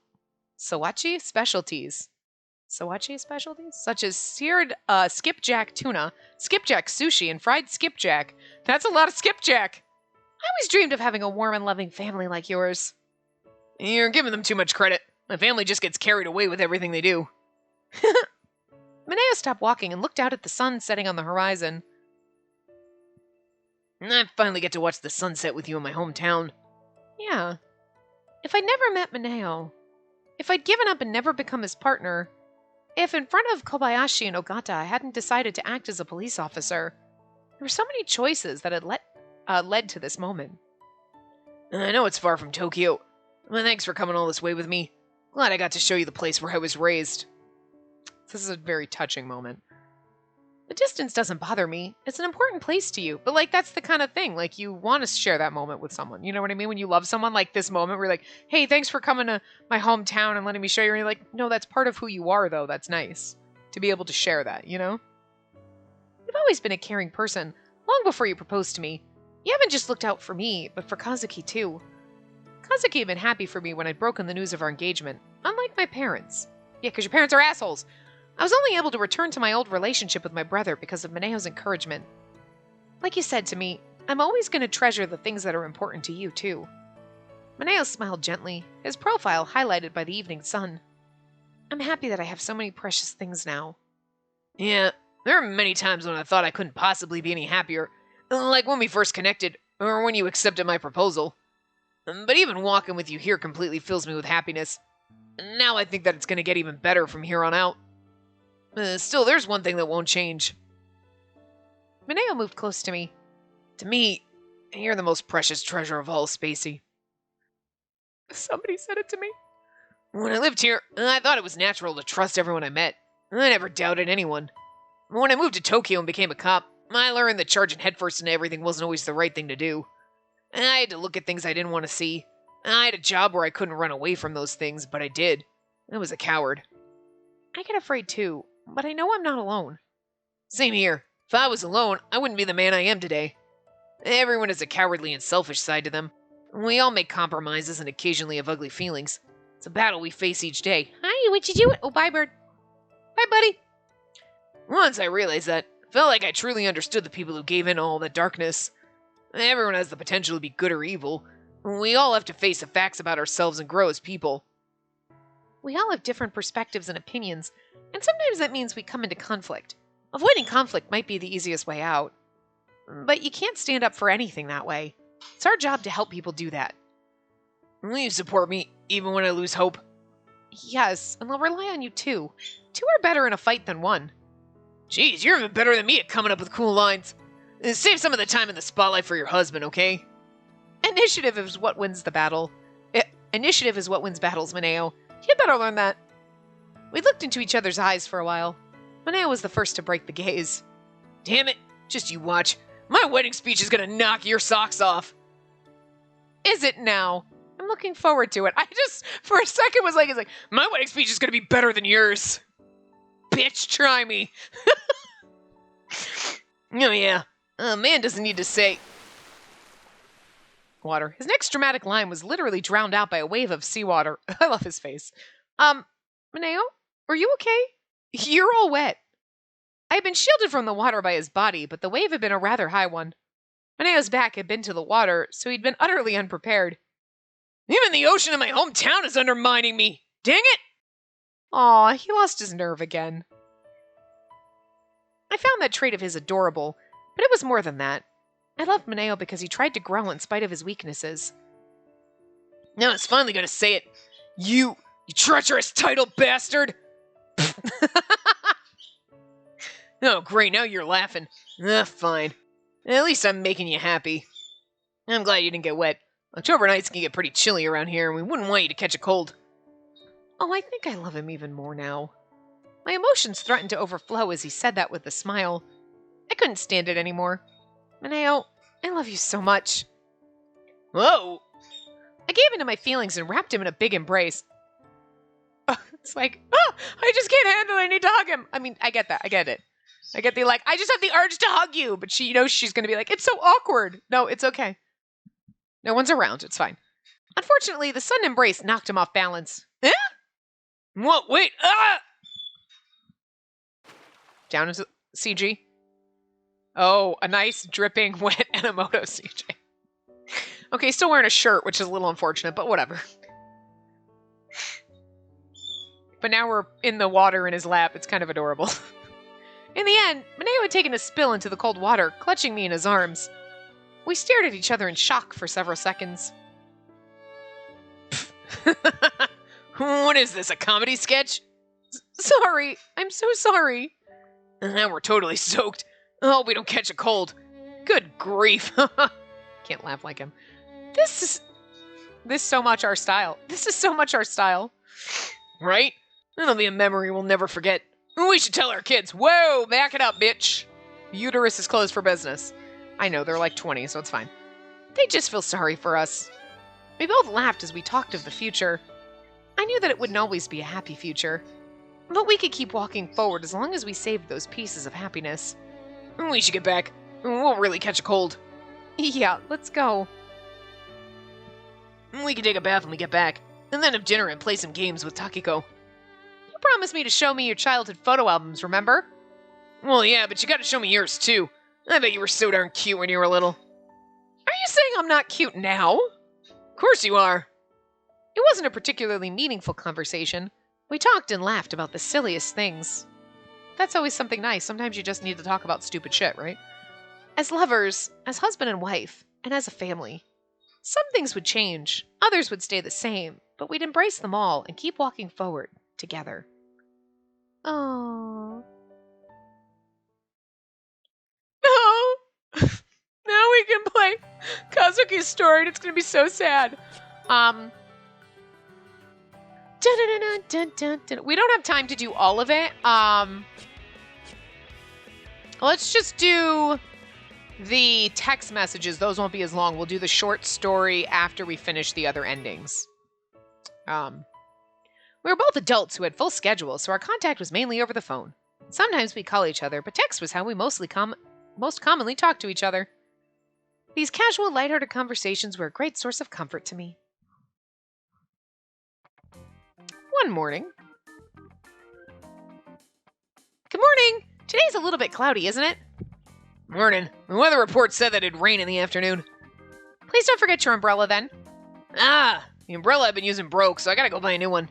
Sawachi specialties. Sawachi specialties? Such as seared skipjack tuna, skipjack sushi, and fried skipjack. That's a lot of skipjack. I always dreamed of having a warm and loving family like yours. You're giving them too much credit. My family just gets carried away with everything they do.
Mineo stopped walking and looked out at the sun setting on the horizon.
I finally get to watch the sunset with you in my hometown.
Yeah. If I'd never met Mineo, if I'd given up and never become his partner, if in front of Kobayashi and Ogata I hadn't decided to act as a police officer, there were so many choices that had led to this moment.
I know it's far from Tokyo, but thanks for coming all this way with me. Glad I got to show you the place where I was raised.
This is a very touching moment. The distance doesn't bother me. It's an important place to you. But, like, that's the kind of thing. Like, you want to share that moment with someone. You know what I mean? When you love someone, like this moment where you're like, hey, thanks for coming to my hometown and letting me show you. And you're like, no, that's part of who you are, though. That's nice to be able to share that, you know? You've always been a caring person. Long before you proposed to me. You haven't just looked out for me, but for Kazuki, too. Kazuki had been happy for me when I'd broken the news of our engagement. Unlike my parents. Yeah, because your parents are assholes. I was only able to return to my old relationship with my brother because of Mineo's encouragement. Like you said to me, I'm always going to treasure the things that are important to you, too. Mineo smiled gently, his profile highlighted by the evening sun. I'm happy that I have so many precious things now.
Yeah, there are many times when I thought I couldn't possibly be any happier, like when we first connected, or when you accepted my proposal. But even walking with you here completely fills me with happiness. Now I think that it's going to get even better from here on out. Still, there's one thing that won't change.
Mineo moved close to me.
To me, you're the most precious treasure of all, Spacey.
Somebody said it to me.
When I lived here, I thought it was natural to trust everyone I met. I never doubted anyone. When I moved to Tokyo and became a cop, I learned that charging headfirst into everything wasn't always the right thing to do. I had to look at things I didn't want to see. I had a job where I couldn't run away from those things, but I did. I was a coward.
I get afraid too. But I know I'm not alone.
Same here. If I was alone, I wouldn't be the man I am today. Everyone has a cowardly and selfish side to them. We all make compromises and occasionally have ugly feelings. It's a battle we face each day.
Hi, what you doing? Oh, bye, bird. Bye, buddy.
Once I realized that, I felt like I truly understood the people who gave in all that darkness. Everyone has the potential to be good or evil. We all have to face the facts about ourselves and grow as people.
We all have different perspectives and opinions, and sometimes that means we come into conflict. Avoiding conflict might be the easiest way out. But you can't stand up for anything that way. It's our job to help people do that.
Will you support me, even when I lose hope?
Yes, and I'll rely on you too. Two are better in a fight than one.
Jeez, you're even better than me at coming up with cool lines. Save some of the time in the spotlight for your husband, okay?
Initiative is what wins the battle. Initiative is what wins battles, Mineo. You'd better learn that. We looked into each other's eyes for a while. Mineo was the first to break the gaze.
Damn it, just you watch. My wedding speech is gonna knock your socks off.
Is it now? I'm looking forward to it. I just, for a second, was like,
my wedding speech is gonna be better than yours. Bitch, try me. Oh yeah, a man doesn't need to say...
Water. His next dramatic line was literally drowned out by a wave of seawater. I love his face. Mineo, are you okay? You're all wet. I had been shielded from the water by his body, but the wave had been a rather high one. Mineo's back had been to the water, so he'd been utterly unprepared.
Even the ocean in my hometown is undermining me. Dang it!
Aw, he lost his nerve again. I found that trait of his adorable, but it was more than that. I loved Mineo because he tried to grow in spite of his weaknesses.
Now it's finally gonna say it. You treacherous title bastard! Oh, great, now you're laughing. Fine. At least I'm making you happy. I'm glad you didn't get wet. October nights can get pretty chilly around here, and we wouldn't want you to catch a cold.
Oh, I think I love him even more now. My emotions threatened to overflow as he said that with a smile. I couldn't stand it anymore. Mineo, I love you so much.
Whoa!
I gave into my feelings and wrapped him in a big embrace. It's like, I just can't handle it. I need to hug him. I mean, I get that. I get it. I get the, like, I just have the urge to hug you. But she knows she's going to be like, it's so awkward. No, it's okay. No one's around. It's fine. Unfortunately, the sudden embrace knocked him off balance.
Eh? What? Wait. Ah!
Down into CG. Oh, a nice dripping wet Enomoto CG. Okay, still wearing a shirt, which is a little unfortunate, but whatever.
But now we're in the water in his lap. It's kind of adorable. In the end, Mineo had taken a spill into the cold water, clutching me in his arms. We stared at each other in shock for several seconds.
What is this, a comedy sketch?
Sorry. I'm so sorry.
Now we're totally soaked. I hope we don't catch a cold. Good grief.
Can't laugh like him. This is so much our style. This is so much our style.
Right? That'll be a memory we'll never forget. We should tell our kids. Whoa, back it up, bitch.
Uterus is closed for business. I know, they're like 20, so it's fine. They just feel sorry for us. We both laughed as we talked of the future. I knew that it wouldn't always be a happy future. But we could keep walking forward as long as we saved those pieces of happiness.
We should get back. We'll really catch a cold.
Yeah, let's go.
We can take a bath when we get back, and then have dinner and play some games with Takiko.
You promised me to show me your childhood photo albums, remember?
Well, yeah, but you gotta show me yours, too. I bet you were so darn cute when you were little.
Are you saying I'm not cute now?
Of course you are.
It wasn't a particularly meaningful conversation. We talked and laughed about the silliest things. That's always something nice. Sometimes you just need to talk about stupid shit, right? As lovers, as husband and wife, and as a family. Some things would change, others would stay the same, but we'd embrace them all and keep walking forward together. Oh. Oh. Now we can play Kazuki's story and it's going to be so sad. We don't have time to do all of it. Let's just do the text messages. Those won't be as long. We'll do the short story after we finish the other endings. We were both adults who had full schedules, so our contact was mainly over the phone. Sometimes we call each other, but text was how we most commonly talked to each other. These casual, lighthearted conversations were a great source of comfort to me. One morning. Good morning! Today's a little bit cloudy, isn't it?
Morning. The weather report said that it'd rain in the afternoon.
Please don't forget your umbrella then.
Ah, the umbrella I've been using broke, so I gotta go buy a new one.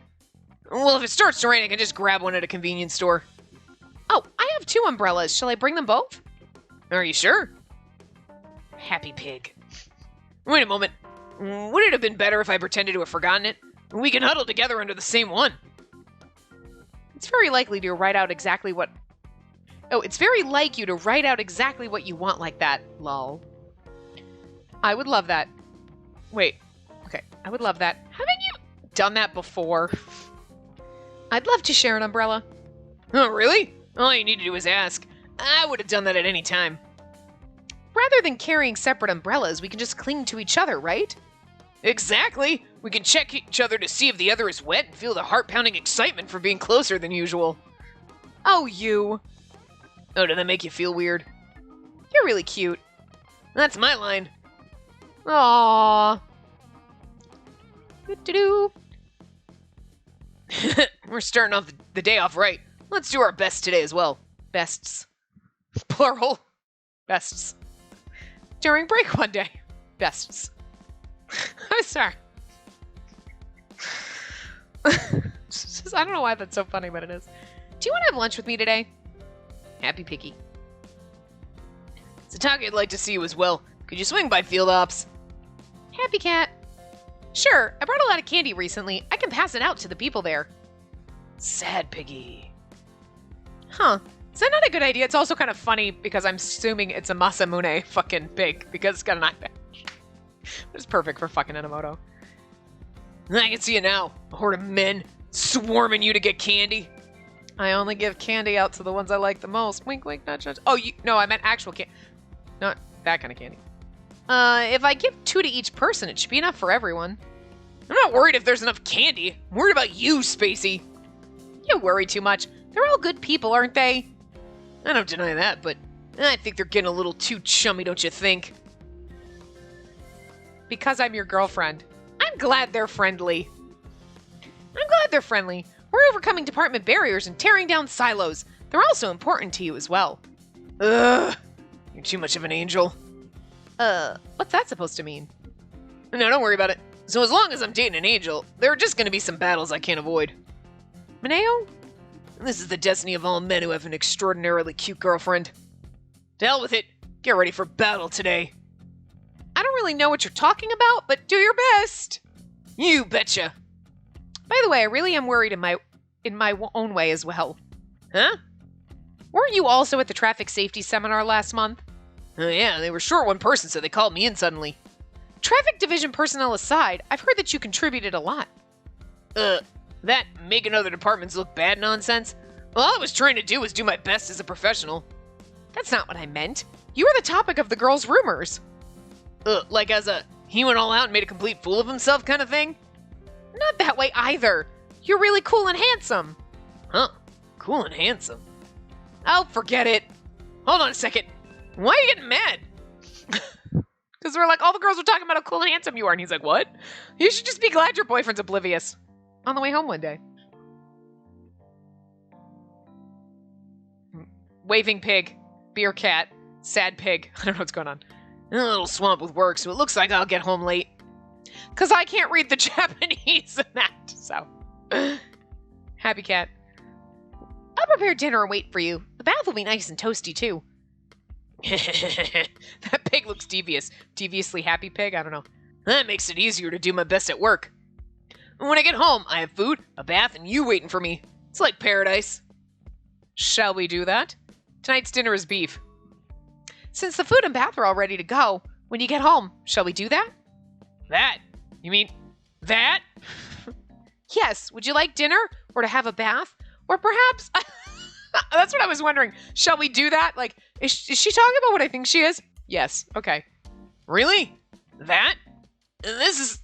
Well, if it starts to rain, I can just grab one at a convenience store.
Oh, I have 2 umbrellas. Shall I bring them both?
Are you sure? Happy pig. Wait a moment. Would it have been better if I pretended to have forgotten it? We can huddle together under the same one.
It's very likely to write out exactly what... Oh, it's very like you to write out exactly what you want like that. Lol. I would love that. Wait. Okay, I would love that. Haven't you done that before? I'd love to share an umbrella.
Oh, really? All you need to do is ask. I would have done that at any time.
Rather than carrying separate umbrellas, we can just cling to each other, right?
Exactly. We can check each other to see if the other is wet and feel the heart-pounding excitement for being closer than usual.
Oh, you.
Oh, did that make you feel weird?
You're really cute.
That's my line.
Aww. Do-do-do.
We're starting off the day off right. Let's do our best today as well.
Bests.
Plural.
Bests. During break one day. Bests. I'm sorry. I don't know why that's so funny, but it is. Do you want to have lunch with me today? Happy Piggy.
Satake, I'd like to see you as well. Could you swing by Field Ops?
Happy Cat. Sure, I brought a lot of candy recently. I can pass it out to the people there.
Sad Piggy.
Huh. Is that not a good idea? It's also kind of funny because I'm assuming it's a Masamune fucking pig because it's got an eye patch. It's perfect for fucking Enomoto.
I can see it now. A horde of men swarming you to get candy.
I only give candy out to the ones I like the most. Wink, wink, nudge, nudge. Oh, no, I meant actual candy. Not that kind of candy. If I give 2 to each person, it should be enough for everyone.
I'm not worried if there's enough candy. I'm worried about you, Spacey.
You worry too much. They're all good people, aren't they?
I don't deny that, but I think they're getting a little too chummy, don't you think?
Because I'm your girlfriend. I'm glad they're friendly. I'm glad they're friendly. We're overcoming department barriers and tearing down silos. They're also important to you as well.
Ugh. You're too much of an angel.
What's that supposed to mean?
No, don't worry about it.
So as long as I'm dating an angel, there are just gonna be some battles I can't avoid. Mineo? This is the destiny of all men who have an extraordinarily cute girlfriend. To hell with it. Get ready for battle today. I don't really know what you're talking about, but do your best. You betcha. By the way, I really am worried in my own way as well. Huh? Weren't you also at the traffic safety seminar last month? Oh yeah, they were short one person, so they called me in suddenly. Traffic division personnel aside, I've heard that you contributed a lot. That making other departments look bad nonsense? Well, all I was trying to do was do my best as a professional. That's not what I meant. You were the topic of the girls' rumors. Like as a he went all out and made a complete fool of himself kind of thing? Not that way either. You're really cool and handsome. Huh. Cool and handsome. Oh, forget it. Hold on a second. Why are you getting mad? Because we're like, all the girls were talking about how cool and handsome you are. And he's like, what? You should just be glad your boyfriend's oblivious. On the way home one day. Waving pig. Beer cat. Sad pig. I don't know what's going on. In a little swamp with work, so it looks like I'll get home late. Because I can't read the Japanese in that, so. Happy cat. I'll prepare dinner and wait for you. The bath will be nice and toasty, too. That pig looks devious. Deviously happy pig? I don't know. That makes it easier to do my best at work. When I get home, I have food, a bath, and you waiting for me. It's like paradise. Shall we do that? Tonight's dinner is beef. Since the food and bath are all ready to go, when you get home, shall we do that? That? You mean that? Yes. Would you like dinner or to have a bath? Or perhaps... That's what I was wondering. Shall we do that? Like, is she talking about what I think she is? Yes. Okay. Really? That? This is...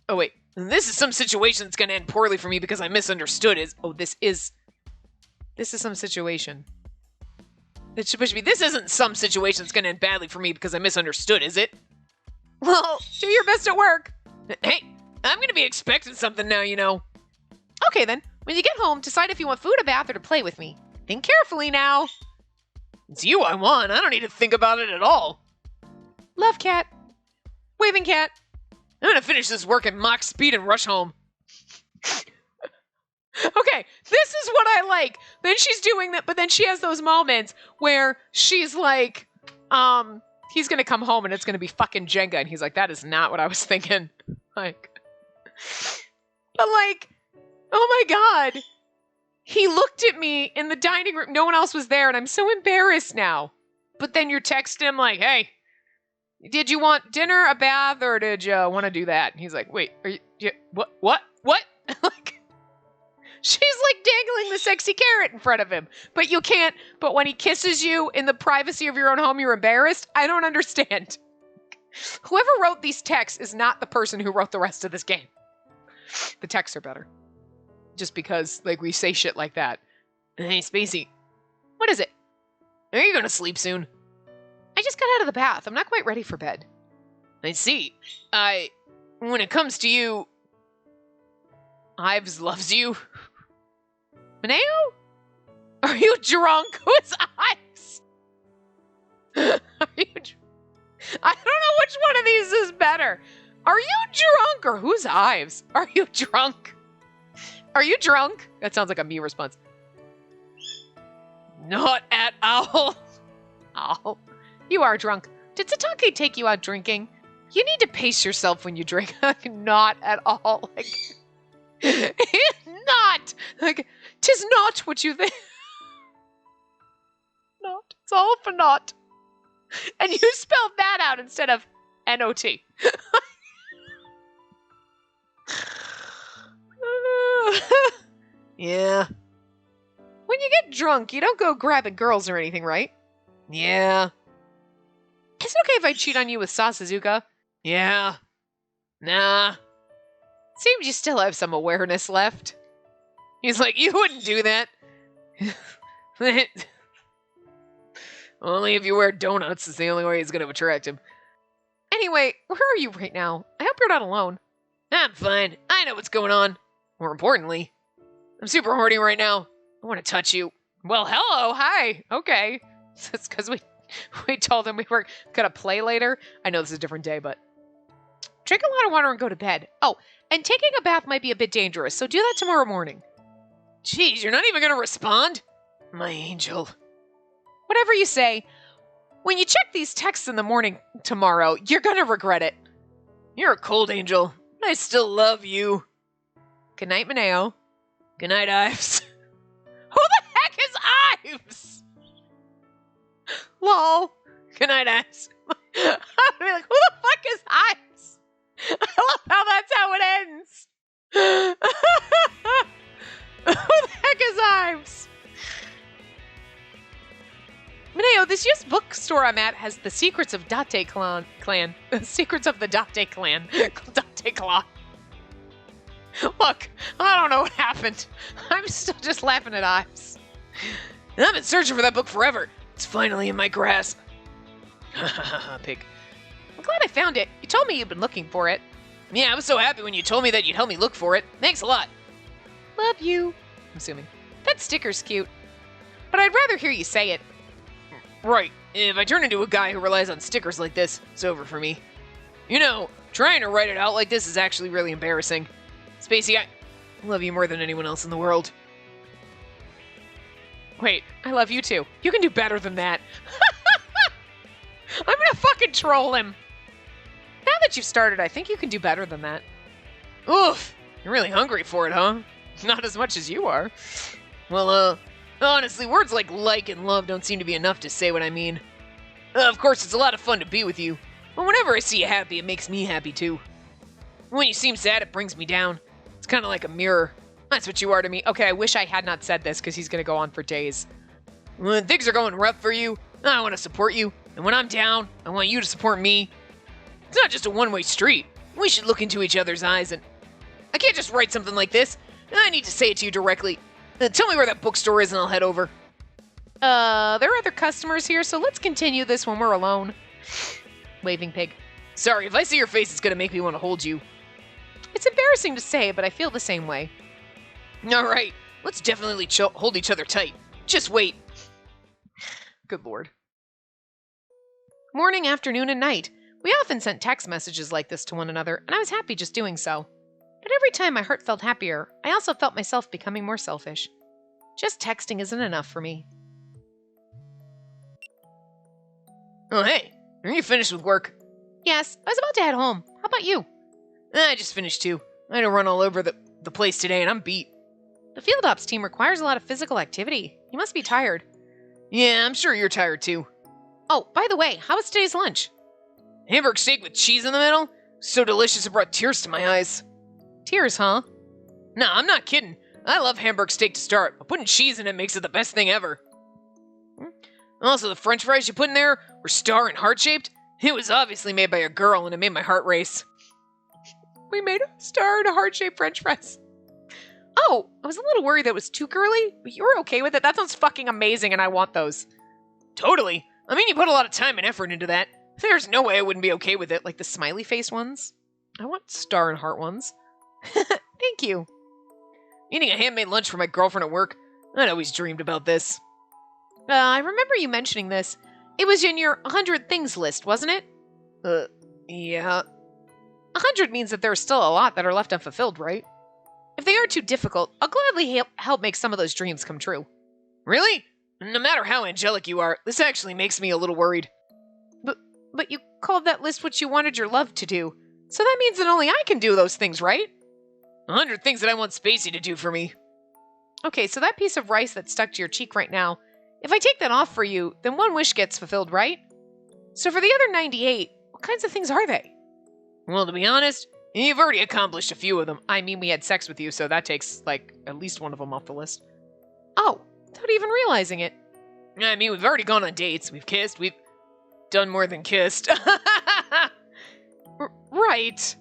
Oh, wait. This is some situation that's going to end poorly for me because I misunderstood. This is some situation. It's supposed to be, this isn't some situation that's going to end badly for me because I misunderstood, is it? Well, do your best at work. Hey, I'm going to be expecting something now, you know. Okay, then. When you get home, decide if you want food, a bath, or to play with me. Think carefully now. It's you I want. I don't need to think about it at all. Love, cat. Waving cat. I'm going to finish this work at mock speed and rush home. Okay, this is what I like. Then she's doing that, but then she has those moments where she's like, he's going to come home and it's going to be fucking Jenga. And he's like, that is not what I was thinking. Like, but like, oh my God. He looked at me in the dining room. No one else was there. And I'm so embarrassed now. But then you're texting him like, hey, did you want dinner, a bath, or did you want to do that? And he's like, wait, are you what? Like, she's like dangling the sexy carrot in front of him. But you can't, but when he kisses you in the privacy of your own home, you're embarrassed? I don't understand. Whoever wrote these texts is not the person who wrote the rest of this game. The texts are better. Just because, like, we say shit like that. Hey, Spacey. What is it? Are you going to sleep soon? I just got out of the bath. I'm not quite ready for bed. I see. When it comes to you... Ives loves you. Mineo? Are you drunk? Who's Ives? Are you... I don't know which one of these is better. Are you drunk or who's Ives? Are you drunk? Are you drunk? That sounds like a me response. Not at all. Oh, you are drunk. Did Satake take you out drinking? You need to pace yourself when you drink. Not at all. Like, not. Like, 'tis not what you think. Not. It's all for naught. And you spelled that out instead of N-O-T. Yeah. When you get drunk, you don't go grabbing girls or anything, right? Yeah. Is it okay if I cheat on you with Sasazuka? Yeah. Nah. Seems you still have some awareness left. He's like, you wouldn't do that. Only if you wear donuts is the only way he's going to attract him. Anyway, where are you right now? I hope you're not alone. I'm fine. I know what's going on. More importantly, I'm super horny right now. I want to touch you. Well, hello. Hi. Okay. It's because we told him we were going to play later. I know this is a different day, but drink a lot of water and go to bed. Oh, and taking a bath might be a bit dangerous, so do that tomorrow morning.
Jeez, you're not even going to respond? My angel.
Whatever you say. When you check these texts in the morning tomorrow, you're gonna regret it.
You're a cold angel. I still love you.
Good night, Mineo.
Good night, Ives.
Who the heck is Ives? Lol.
Good night, Ives.
I'm be like, who the fuck is Ives? I love how that's how it ends. Who the heck is Ives? Mineo, this used bookstore I'm at has the Secrets of Date Clan. Secrets of the Date Clan. Date Clan. Look, I don't know what happened. I'm still just laughing at Ives.
I've been searching for that book forever. It's finally in my grasp. Pig.
I'm glad I found it. You told me you'd been looking for it.
Yeah, I was so happy when you told me that you'd help me look for it. Thanks a lot.
Love you. I'm assuming. That sticker's cute. But I'd rather hear you say it.
Right. If I turn into a guy who relies on stickers like this, it's over for me. You know, trying to write it out like this is actually really embarrassing. Spacey, I love you more than anyone else in the world.
Wait, I love you too. You can do better than that. I'm gonna fucking troll him. Now that you've started, I think you can do better than that.
Oof, you're really hungry for it, huh?
Not as much as you are.
Well, honestly, words like and love don't seem to be enough to say what I mean. Of course, it's a lot of fun to be with you, but whenever I see you happy, it makes me happy too. When you seem sad, it brings me down. It's kind of like a mirror.
That's what you are to me. Okay, I wish I had not said this because he's going to go on for days.
When things are going rough for you, I want to support you. And when I'm down, I want you to support me. It's not just a one-way street. We should look into each other's eyes and... I can't just write something like this. I need to say it to you directly. Tell me where that bookstore is and I'll head over.
There are other customers here, so let's continue this when we're alone. Waving pig.
Sorry, if I see your face, it's going to make me want to hold you.
It's embarrassing to say, but I feel the same way.
All right, let's definitely hold each other tight. Just wait.
Good lord. Morning, afternoon, and night. We often sent text messages like this to one another, and I was happy just doing so. But every time my heart felt happier, I also felt myself becoming more selfish. Just texting isn't enough for me.
Oh, hey, are you finished with work?
Yes, I was about to head home. How about you?
I just finished too. I had to run all over the place today, and I'm beat.
The field ops team requires a lot of physical activity. You must be tired.
Yeah, I'm sure you're tired too.
Oh, by the way, how was today's lunch?
Hamburg steak with cheese in the middle? So delicious it brought tears to my eyes.
Tears, huh?
Nah, I'm not kidding. I love Hamburg steak to start, but putting cheese in it makes it the best thing ever. Also, the french fries you put in there were star and heart-shaped. It was obviously made by a girl, and it made my heart race.
We made a star and a heart-shaped french fries. Oh, I was a little worried that it was too girly, but you were okay with it? That sounds fucking amazing, and I want those.
Totally. I mean, you put a lot of time and effort into that. There's no way I wouldn't be okay with it.
Like the smiley face ones? I want star and heart ones. Thank you.
Eating a handmade lunch for my girlfriend at work. I'd always dreamed about this.
I remember you mentioning this. It was in your 100 things list, wasn't it?
Yeah.
100 means that there are still a lot that are left unfulfilled, right? If they are too difficult, I'll gladly help make some of those dreams come true.
Really? No matter how angelic you are, this actually makes me a little worried.
But you called that list what you wanted your love to do. So that means that only I can do those things, right?
100 things that I want Spacey to do for me.
Okay, so that piece of rice that's stuck to your cheek right now, if I take that off for you, then one wish gets fulfilled, right? So for the other 98, what kinds of things are they?
Well, to be honest, you've already accomplished a few of them.
I mean, we had sex with you, so that takes, like, at least one of them off the list. Oh, without even realizing it.
I mean, we've already gone on dates, we've kissed, we've done more than kissed.
Right.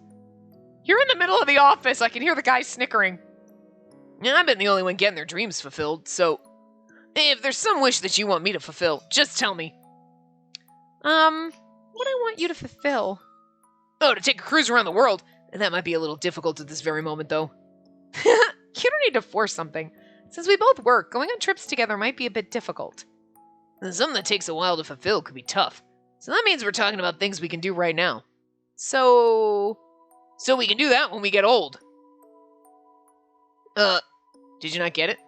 You're in the middle of the office. I can hear the guy snickering.
Yeah, I've been the only one getting their dreams fulfilled, so if there's some wish that you want me to fulfill, just tell me.
What I want you to fulfill?
Oh, to take a cruise around the world. That might be a little difficult at this very moment, though.
You don't need to force something. Since we both work, going on trips together might be a bit difficult.
Something that takes a while to fulfill could be tough. So that means we're talking about things we can do right now.
So,
So we can do that when we get old. Did you not get it?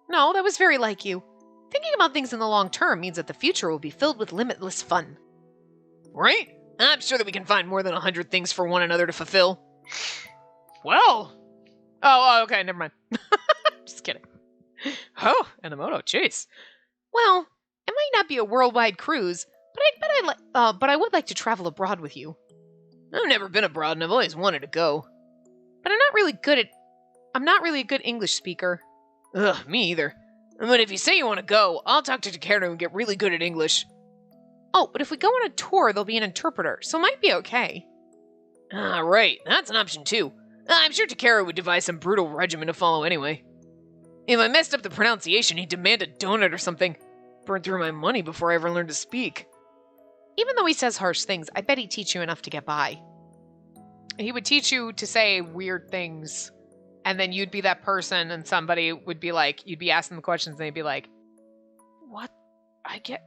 No, that was very like you. Thinking about things in the long term means that the future will be filled with limitless fun.
Right? I'm sure that we can find more than 100 things for one another to fulfill. Well. Oh, okay, never mind. Just kidding. Oh, Enomoto, jeez.
Well, it might not be a worldwide cruise, but I would like to travel abroad with you.
I've never been abroad and I've always wanted to go.
But I'm not really a good English speaker.
Ugh, me either. But if you say you want to go, I'll talk to Takeru and get really good at English.
Oh, but if we go on a tour, there'll be an interpreter, so it might be okay.
Ah, right. That's an option too. I'm sure Takeru would devise some brutal regimen to follow anyway. If I messed up the pronunciation, he'd demand a donut or something. Burn through my money before I ever learned to speak.
Even though he says harsh things, I bet he'd teach you enough to get by. He would teach you to say weird things, and then you'd be that person, and somebody would be like, you'd be asking the questions, and they'd be like, what?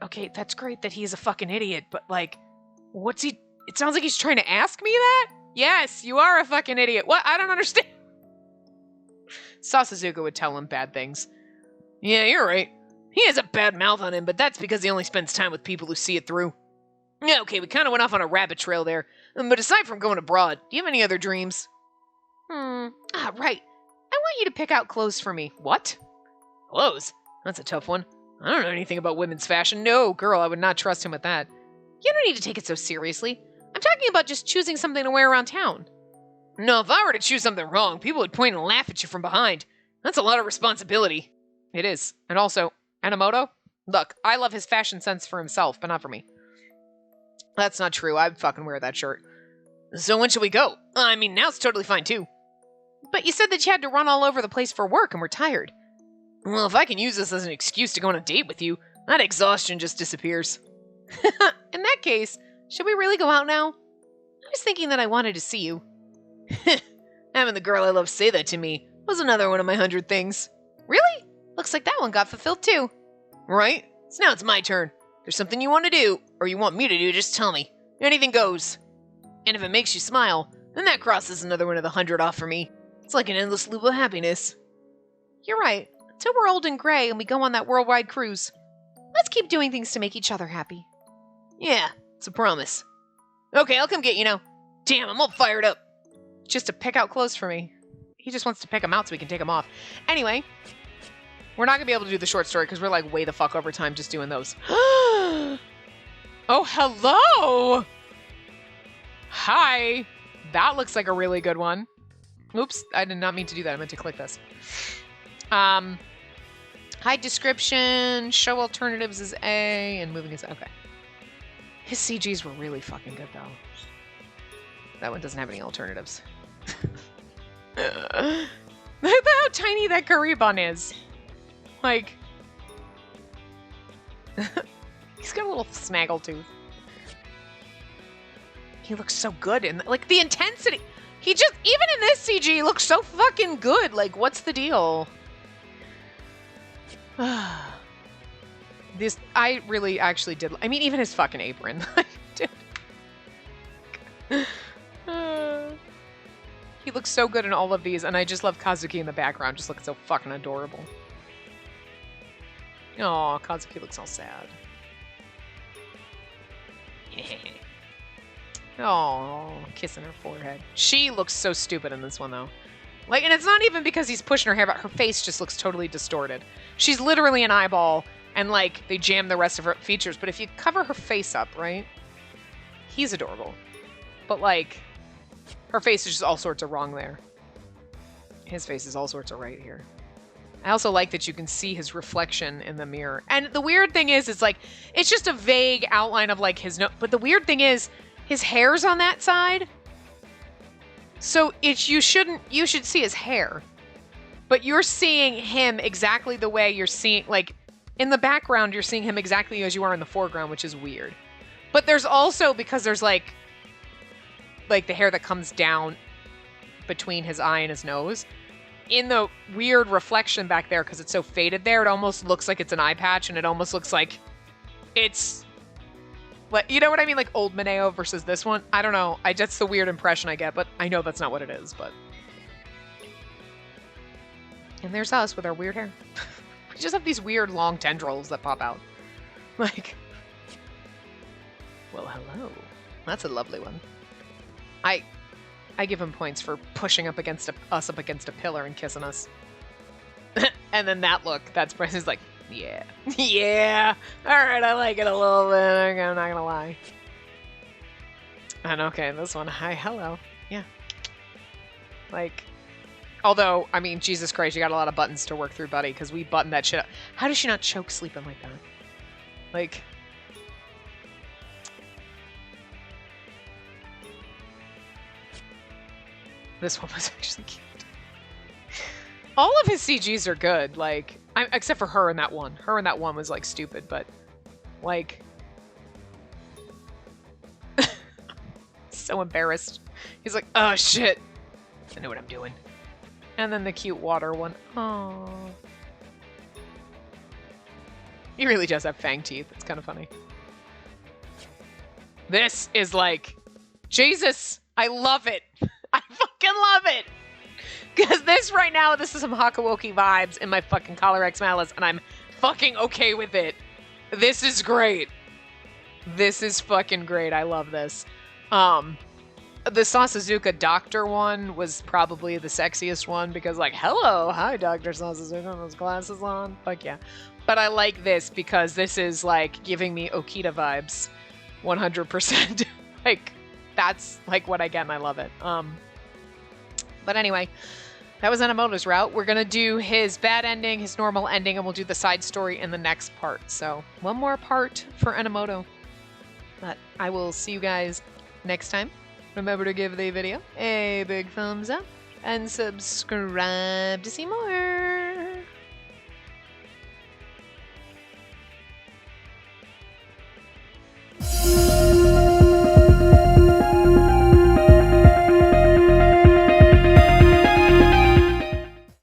Okay, that's great that he's a fucking idiot, but like, what's he? It sounds like he's trying to ask me that? Yes, you are a fucking idiot. What? I don't understand. Sasazuka would tell him bad things.
Yeah, you're right. He has a bad mouth on him, but that's because he only spends time with people who see it through. Yeah, okay, we kind of went off on a rabbit trail there. But aside from going abroad, do you have any other dreams?
Right. I want you to pick out clothes for me.
What? Clothes? That's a tough one. I don't know anything about women's fashion. No, girl, I would not trust him with that.
You don't need to take it so seriously. I'm talking about just choosing something to wear around town.
No, if I were to choose something wrong, people would point and laugh at you from behind. That's a lot of responsibility.
It is. And also, Enomoto? Look, I love his fashion sense for himself, but not for me. That's not true. I'd fucking wear that shirt.
So when should we go? I mean, now it's totally fine, too.
But you said that you had to run all over the place for work and were tired.
Well, if I can use this as an excuse to go on a date with you, that exhaustion just disappears.
In that case, should we really go out now? I was thinking that I wanted to see you.
Having the girl I love say that to me was another one of my 100 things.
Really? Looks like that one got fulfilled too.
Right? So now it's my turn. There's something you want to do, or you want me to do, just tell me. Anything goes. And if it makes you smile, then that crosses another one of the 100 off for me. It's like an endless loop of happiness.
You're right. Until we're old and gray and we go on that worldwide cruise. Let's keep doing things to make each other happy.
Yeah, it's a promise. Okay, I'll come get you now. Damn, I'm all fired up.
Just to pick out clothes for me. He just wants to pick them out so we can take them off. Anyway, we're not going to be able to do the short story because we're like way the fuck over time just doing those. Oh, hello! Hi. That looks like a really good one. Oops, I did not mean to do that. I meant to click this. Hide description, show alternatives is A, and moving is okay. His CGs were really fucking good though. That one doesn't have any alternatives. Look at how tiny that curry bun is. Like, he's got a little snaggle tooth. He looks so good in like the intensity. He just, even in this CG, he looks so fucking good. Like, what's the deal? This, I really actually did. I mean, even his fucking apron. Dude. He looks so good in all of these, and I just love Kazuki in the background. Just looks so fucking adorable. Aw, Kazuki looks all sad. Oh, kissing her forehead. She looks so stupid in this one, though. Like, and it's not even because he's pushing her hair, but her face just looks totally distorted. She's literally an eyeball, and, like, they jam the rest of her features. But if you cover her face up, right? He's adorable. But, like, her face is just all sorts of wrong there. His face is all sorts of right here. I also like that you can see his reflection in the mirror. And the weird thing is, it's like, it's just a vague outline of, like, his nose. But the weird thing is, his hair's on that side. So you should see his hair. But you're seeing him exactly the way you're seeing, like, in the background, you're seeing him exactly as you are in the foreground, which is weird. But there's also, because there's, like the hair that comes down between his eye and his nose. In the weird reflection back there, because it's so faded there, it almost looks like it's an eye patch, and it almost looks like it's Like, you know what I mean? Like old Mineo versus this one. I don't know. That's the weird impression I get, but I know that's not what it is, but. And there's us with our weird hair. We just have these weird long tendrils that pop out. Like, well, hello. That's a lovely one. I give him points for pushing up against us up against a pillar and kissing us. And then that look, that's Bryce's like, yeah. Yeah. All right, I like it a little bit. I'm not gonna lie. And okay, this one, hi, hello. Yeah. Like, although, I mean, Jesus Christ, you got a lot of buttons to work through, buddy, because we buttoned that shit up. How does she not choke sleeping like that? Like... This one was actually cute. All of his CGs are good, like, except for her in that one. Her in that one was, like, stupid, but, like... so embarrassed. He's like, oh, shit. I know what I'm doing. And then the cute water one. Oh. He really does have fang teeth. It's kind of funny. This is like, Jesus, I love it. I fucking love it. Because this right now, this is some Hakawoki vibes in my fucking Collar X Malice, and I'm fucking okay with it. This is great. This is fucking great. I love this. The Sasazuka doctor one was probably the sexiest one because, like, hello, hi, Dr. Sasazuka, with those glasses on. Fuck yeah. But I like this because this is, like, giving me Okita vibes. 100%. Like, that's, like, what I get, and I love it. But anyway, that was Enomoto's route. We're going to do his bad ending, his normal ending, and we'll do the side story in the next part. So, one more part for Enomoto. But I will see you guys next time. Remember to give the video a big thumbs up and subscribe to see more.